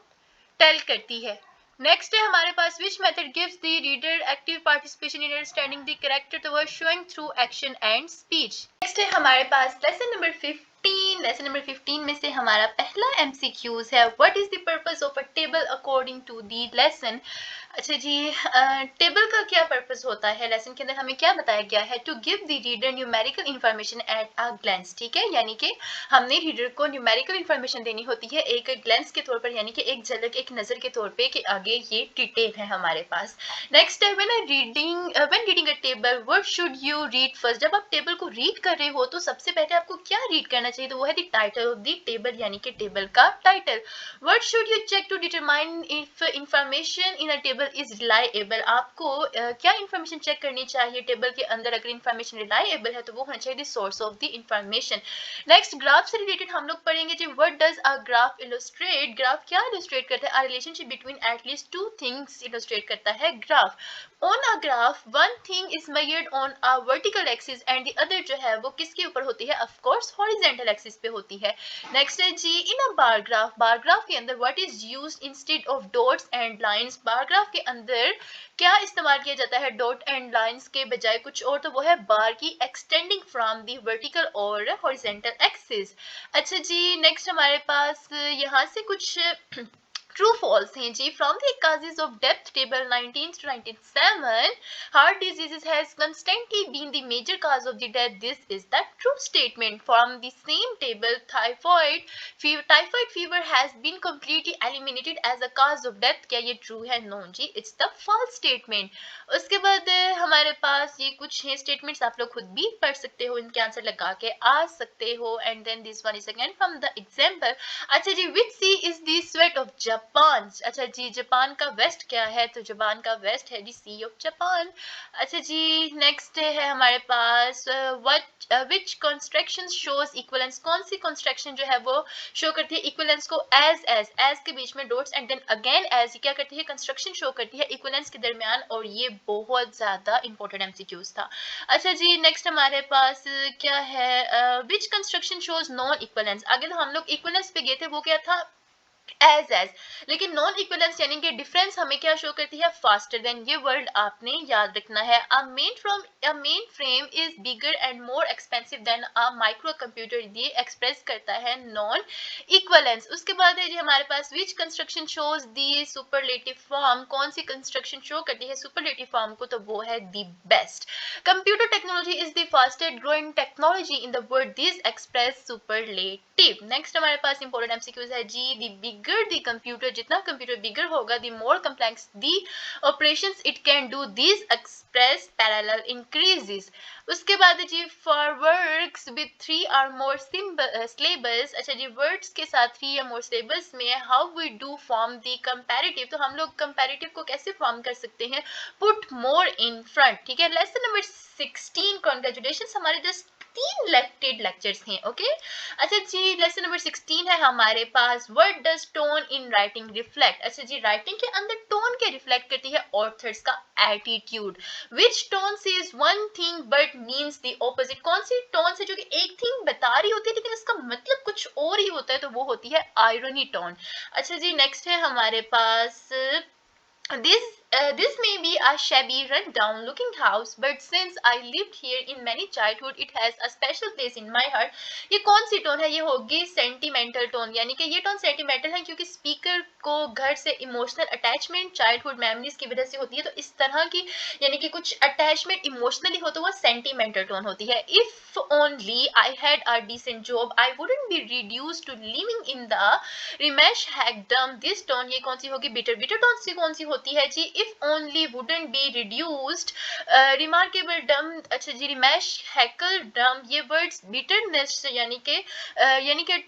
टेल करती है। नेक्स्ट है हमारे पास which method gives the reader active participation in understanding the character towards showing through action and speech. Next है हमारे पास लेसन नंबर 15। लेसन नंबर 15 में से हमारा पहला एमसीक्यूज है what is the purpose of a table according to the lesson. अच्छा जी, टेबल का क्या पर्पस होता है, लेसन के अंदर हमें क्या बताया गया है, to give the reader numerical information at a glance, ठीक है, यानी कि हमने रीडर को न्यूमेरिकल इन्फॉर्मेशन देनी होती है एक ग्लैंस के तौर पर, यानी कि एक झलक, एक नजर के तौर पे कि आगे ये डिटेल है हमारे पास। नेक्स्ट है when reading a table what should you read first. जब आप टेबल को रीड कर रहे हो तो सबसे पहले आपको क्या रीड करना चाहिए, तो वो है the title of the table, यानी कि टेबल का title. What should you check to determine if information in a table is reliable. आपको क्या इंफॉर्मेशन चेक करनी चाहिए टेबल के अंदर, अगर इंफॉर्मेशन रिलायबल है तो वो होना चाहिए the source of the information. Next graph से रिलेटेड हम लोग पढ़ेंगे जी what does a graph illustrate. Graph क्या इलस्ट्रेट करता है, a relationship between at least two things illustrate करता है graph. On a graph one thing is measured on a vertical axis and the other जो है वो किसके ऊपर होती है, ऑफ कोर्स हॉरिजॉन्टल एक्सिस पे होती है। नेक्स्ट है जी in a bar graph, bar graph के अंदर what is used instead of dots and lines. Bar graph के अंदर क्या इस्तेमाल किया जाता है डॉट एंड लाइंस के बजाय कुछ और, तो वो है बार की एक्सटेंडिंग फ्रॉम द वर्टिकल और हॉरिजॉन्टल एक्सिस। अच्छा जी, नेक्स्ट हमारे पास यहाँ से कुछ ट्रू फॉल्स हैं जी। From the causes of death table 19 to 97 heart diseases has constantly been the major cause of the death. This is the true statement. From the same table typhoid fever has been completely eliminated as a cause of death. क्या ये true है? No ji, it's the false statement. उसके बाद हमारे पास ये कुछ हैं statements, आप लोग खुद भी पढ़ सकते हो, इनके आंसर लगा के आ सकते हो। And then this one is again from the example. अच्छा जी, which sea is the sweat of Japan. अच्छा जी, जापान का वेस्ट क्या है? तो जापान का वेस्ट है जी सी ऑफ जापान। अच्छा जी, नेक्स्ट है हमारे पास what which construction shows equivalence. कौन सी कंस्ट्रक्शन जो है वो शो करती है इक्विवेलेंस को? एज के बीच में dots and then again edge क्या करती है? कंस्ट्रक्शन शो करती है इक्विवेलेंस के दरमियान, और ये बहुत ज्यादा इंपॉर्टेंट एमसीक्यूज था। अच्छा जी, नेक्स्ट हमारे पास क्या है? विच कंस्ट्रक्शन शोज नॉन इक्विवेलेंस। आगे तो हम लोग इक्विवेलेंस पे गए थे, वो क्या था? एज लेकिन नॉन इक्विवेलेंस यानी कि डिफरेंस हमें क्या शो करती है? Faster than. ये वर्ड आपने याद रखना है। A mainframe is bigger and more expensive than a microcomputer, ये एक्सप्रेस करता है नॉन इक्विवेलेंस। उसके बाद है जी हमारे पास which construction shows the superlative form. कौन सी कंस्ट्रक्शन शो करती है सुपरलेटिव फॉर्म को? तो वो है the best. Computer technology is the fastest growing technology in the world, this express superlative. Next हमारे पास इंपॉर्टेंट एमसीक्यूज है जी द बिगर द कंप्यूटर, जितना कंप्यूटर बिगर होगा the more complex the operations it can do, this express parallel increases. उसके बाद है जी for words with 3 और मोर syllables. अच्छा जी, वर्ड्स के साथ 3 या मोर सिलेबल्स में how we do form the comparative. तो हम लोग कंपैरेटिव को कैसे फॉर्म कर सकते हैं? Put more in front. ठीक है, लेसन नंबर 16। कॉन्ग्रेचुलेशन, हमारे जस्ट 3 लेक्चर्स हैं। ओके, अच्छा जी, लेसन नंबर 16 है हमारे पास what does tone in writing reflect. अच्छा जी, राइटिंग के अंदर टोन के रिफ्लेक्ट करती है ऑथर्स का attitude. Which tone says one thing but means the opposite. कौन सी टोन से जो कि एक थिंग बता रही होती है लेकिन इसका मतलब कुछ और ही होता है, तो वो होती है आयरनी टोन। अच्छा जी, नेक्स्ट है हमारे पास this may be a shabby, run-down looking house, but since I lived here in many childhood, it has a special place in my heart. ये कौन सी टोन है? ये होगी सेंटिमेंटल टोन, यानी कि ये टोन सेंटिमेंटल है क्योंकि स्पीकर को घर से इमोशनल अटैचमेंट चाइल्डहुड मेमोरीज की वजह से होती है। तो इस तरह की यानी कि कुछ अटैचमेंट इमोशनली हो तो वो सेंटिमेंटल टोन होती है। If only I had a decent job I wouldn't be reduced to living in the remesh hackdom, this tone. ये कौन सी होगी? बिटर। बिटर टोन सी कौन सी होती है जी? If only wouldn't be reduced remarkable डम। अच्छा जी, रिमेश हैकल डम, ये वर्ड्स बिटरनेस यानी कि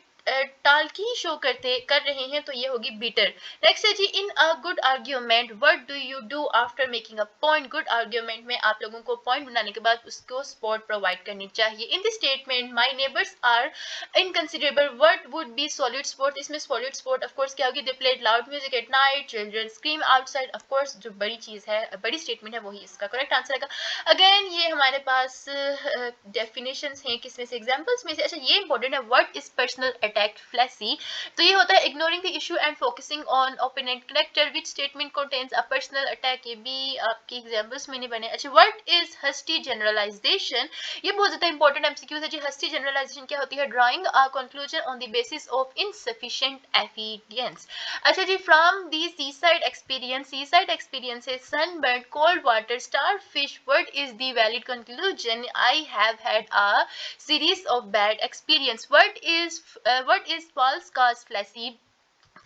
टाल्की शो कर रहे हैं, तो ये होगी बिटर। नेक्स्ट है जी in a good argument what do you do after making a point. Good argument में आप लोगों को पॉइंट बनाने के बाद उसको सपोर्ट प्रोवाइड करनी चाहिए। In this statement my neighbours are inconsiderable what would be solid sport. इसमें सॉलिड स्पोर्ट ऑफ कोर्स क्या होगी? They played loud music at night, children scream outside. Of course जो बड़ी चीज है, बड़ी स्टेटमेंट है, वही इसका करेक्ट आंसर है। अगेन ये हमारे पास डेफिनेशंस हैं, किसमें से? एग्जांपल्स में से। अच्छा, ये इंपॉर्टेंट है, what is personal attack fleshy. तो ये होता है ignoring the issue and focusing on opponent character, which statement contains a personal attack. ये भी आपकी एग्जांपल्स में नहीं बने। अच्छा, व्हाट इज हस्टी जनरलाइजेशन। ये बहुत ज्यादा इंपॉर्टेंट एमसीक्यू है जी। हस्टी जनरलाइजेशन क्या होती है? Drawing a conclusion on the basis of insufficient evidence. अच्छा जी, from the seaside experiences, sunburn, cold water, starfish, what is the valid conclusion? I have had a series of bad experience. What is false cause fallacy?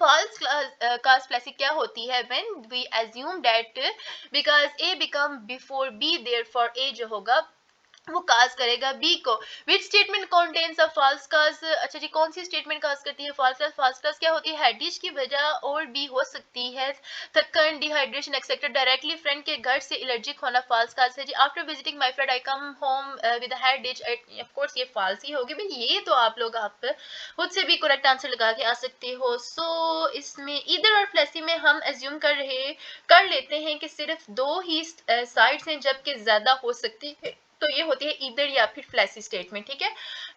False cause fallacy क्या होती है? When we assume that because A become before B, therefore A जो होगा वो काज करेगा B को। Which statement contains a false cause. अच्छा जी, कौन सी स्टेटमेंट काज करती है फॉल्स काज? फॉल्स काज क्या होती है? हेडिश की वजह और भी हो सकती है, थकन, डिहाइड्रेशन एक्सेट्रा। डायरेक्टली फ्रेंड के घर से एलर्जिक होना फॉल्स काज है जी। After visiting my friend I come home with head dish, of course ये फॉल्स ही होगी भाई। ये तो आप लोग आप खुद से भी करेक्ट आंसर लगा के आ सकते हो। सो इसमें इधर और फ्लैसी में हम एज्यूम कर लेते हैं कि सिर्फ 2 ही साइड्स हैं, जबकि ज्यादा हो सकती है, तो ये होती है इधर या फिर फ्लैसी स्टेटमेंट। ठीक है,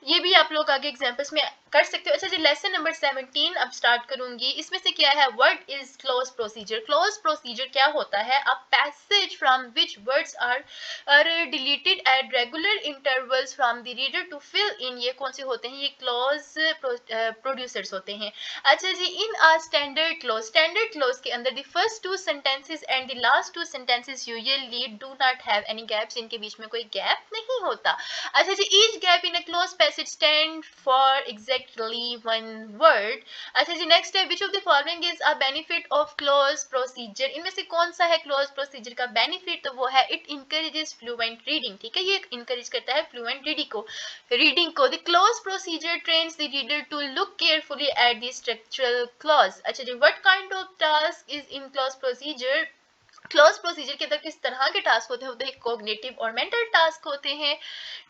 ये भी आप लोग आगे एग्जांपल्स में कर सकते हो। अच्छा जी, लेसन नंबर 17 अब स्टार्ट करूंगी। इसमें से क्या है? What is cloze procedure. Cloze procedure क्या होता है? A passage from which words are deleted at regular intervals from the reader to fill in. ये कौन से होते हैं? ये क्लोज प्रोड्यूसर्स होते हैं। अच्छा जी, इन अ स्टैंडर्ड क्लोज के अंदर the first 2 sentences and the last 2 sentences usually do not have any gaps, इनके बीच में कोई गैप गैप नहीं होता। अच्छा जी, each gap in a cloze passage stand for exactly one word. अच्छा जी, नेक्स्ट है which of the following is a benefit of cloze procedure. इनमें से कौन सा है क्लोज प्रोसीजर का बेनिफिट? तो वो है इट इंकरेजेस फ्लुएंट रीडिंग। ठीक है, ये इंकरेज करता है फ्लुएंट रीडिंग को the cloze procedure trains the reader to look carefully at the structural clause. अच्छा जी, what kind of task is in cloze procedure? Cloze procedure के अंदर किस तरह के टास्क होते हैं कोग्निटिव और मेंटल टास्क होते हैं।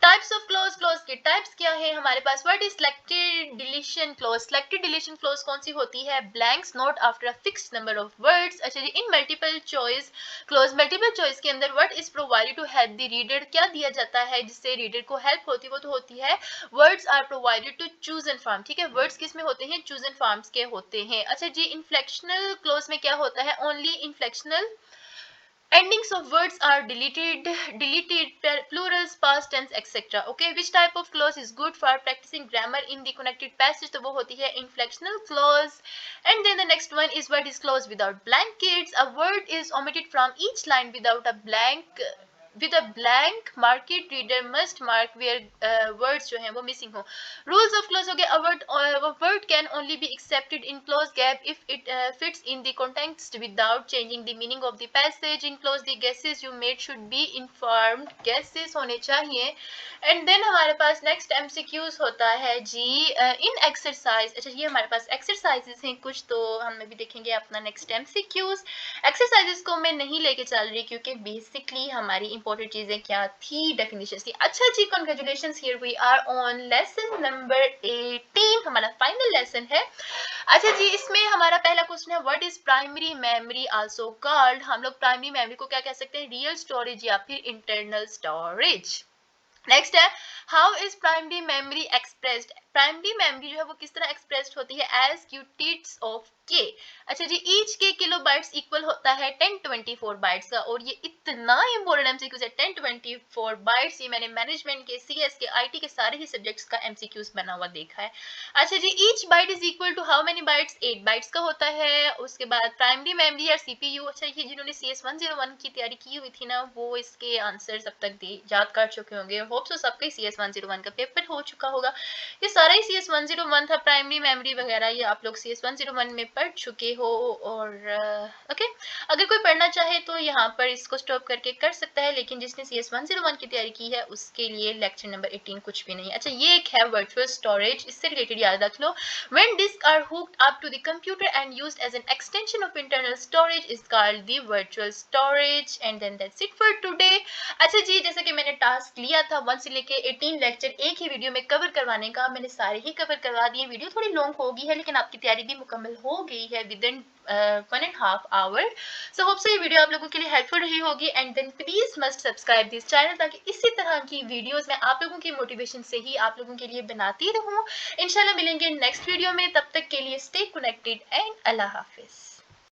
टाइप्स ऑफ क्लोज, क्लोज के टाइप्स क्या है हमारे पास? What is selected deletion cloze? Selected deletion cloze कौन सी होती है? Blanks note after a fixed number of words. अच्छा जी, in multiple choice cloze, multiple choice के अंदर what is provided to help the reader? क्या दिया जाता है जिससे रीडर को हेल्प होती है? वो तो होती है words are provided to chosen form. ठीक है, वर्ड्स किस में होते हैं? चूजन फॉर्म्स के होते हैं। अच्छा जी, इनफ्लेक्शनल क्लोज में क्या होता है? Only inflectional endings of words are deleted plurals, past tense, etc. Okay, which type of clause is good for practicing grammar in the connected passage? तो वो होती है inflectional clause. And then the next one is what is clause without blankets? A word is omitted from each line without a blank. With a blank market, reader must mark where words जो हैं वो missing हो. Rules of clause हो गया, a word can only be accepted in close gap if it fits in the context without changing the meaning of the passage. In close, the guesses you made should be informed guesses होने चाहिए. And then हमारे पास next MCQs होता है जी in exercise. अच्छा, ये हमारे पास exercises हैं कुछ, तो हम अभी देखेंगे अपना next MCQs. एक्सरसाइजेस को मैं नहीं लेके चल रही क्योंकि बेसिकली हमारी इंपॉर्टेंट चीजें क्या थी? डेफिनेशन थी। अच्छा जी, congratulations, here we are on lesson number 18, हमारा फाइनल लेसन है। अच्छा जी, इसमें हमारा पहला क्वेश्चन है what is primary memory also called? हम लोग प्राइमरी मेमोरी को क्या कह सकते हैं? रियल स्टोरेज या फिर इंटरनल स्टोरेज। नेक्स्ट है how is primary memory expressed? Primary memory जो है वो किस तरह एक्सप्रेस्ड होती है? एज क्यूटिट्स ऑफ के। अच्छा जी, ईच के किलोबाइट्स इक्वल होता है 1024 बाइट्स का, और ये इतना इंपॉर्टेंट एमसीक्यूज है 1024 बाइट्स। ये मैंने मैनेजमेंट के, सीएस के, आईटी के सारे ही सब्जेक्ट्स का एमसीक्यूज बना हुआ देखा है। अच्छा जी, each byte is equal to how many bytes? 8 bytes का होता है। उसके बाद प्राइमरी मेमोरी या सीपीयू, अच्छा ये जिन्होंने CS 101 की तैयारी की हुई थी ना, वो इसके आंसर अब तक याद कर चुके होंगे। होप सो सबका CS 101 का पेपर हो चुका होगा। ये सारा ही CS 101 था, प्राइमरी मेमोरी वगैरह ये आप लोग CS 101 में पढ़ चुके हो। और ओके, अगर कोई पढ़ना चाहे तो यहाँ पर इसको स्टॉप करके कर सकता है, लेकिन जिसने CS 101 की तैयारी की है उसके लिए लेक्चर नंबर 18 कुछ भी नहीं। अच्छा, ये एक है वर्चुअल स्टोरेज, इससे रिलेटेड याद रख लो। When disks are hooked up to the computer and used as an extension of internal storage is called the virtual storage. And then that's it for today. अच्छा जी, जैसा कि मैंने टास्क लिया था 1 से लेके 18 लेक्चर एक ही वीडियो में कवर करवाने का, मैंने सारे ही कवर करवा दिए। वीडियो थोड़ी लॉन्ग होगी है, लेकिन आपकी तैयारी भी मुकम्मल हो गई है within 1.5 hour. So hope से ये वीडियो आप लोगों के लिए हेल्पफुल रही होगी। And then please must subscribe this channel, ताकि इसी तरह की वीडियोस मैं आप लोगों की मोटिवेशन से ही आप लोगों के लिए बनाती रहूं। इंशाल्लाह मिलेंगे नेक्स्ट वीडियो में, तब तक के लिए stay connected and Allah Hafiz.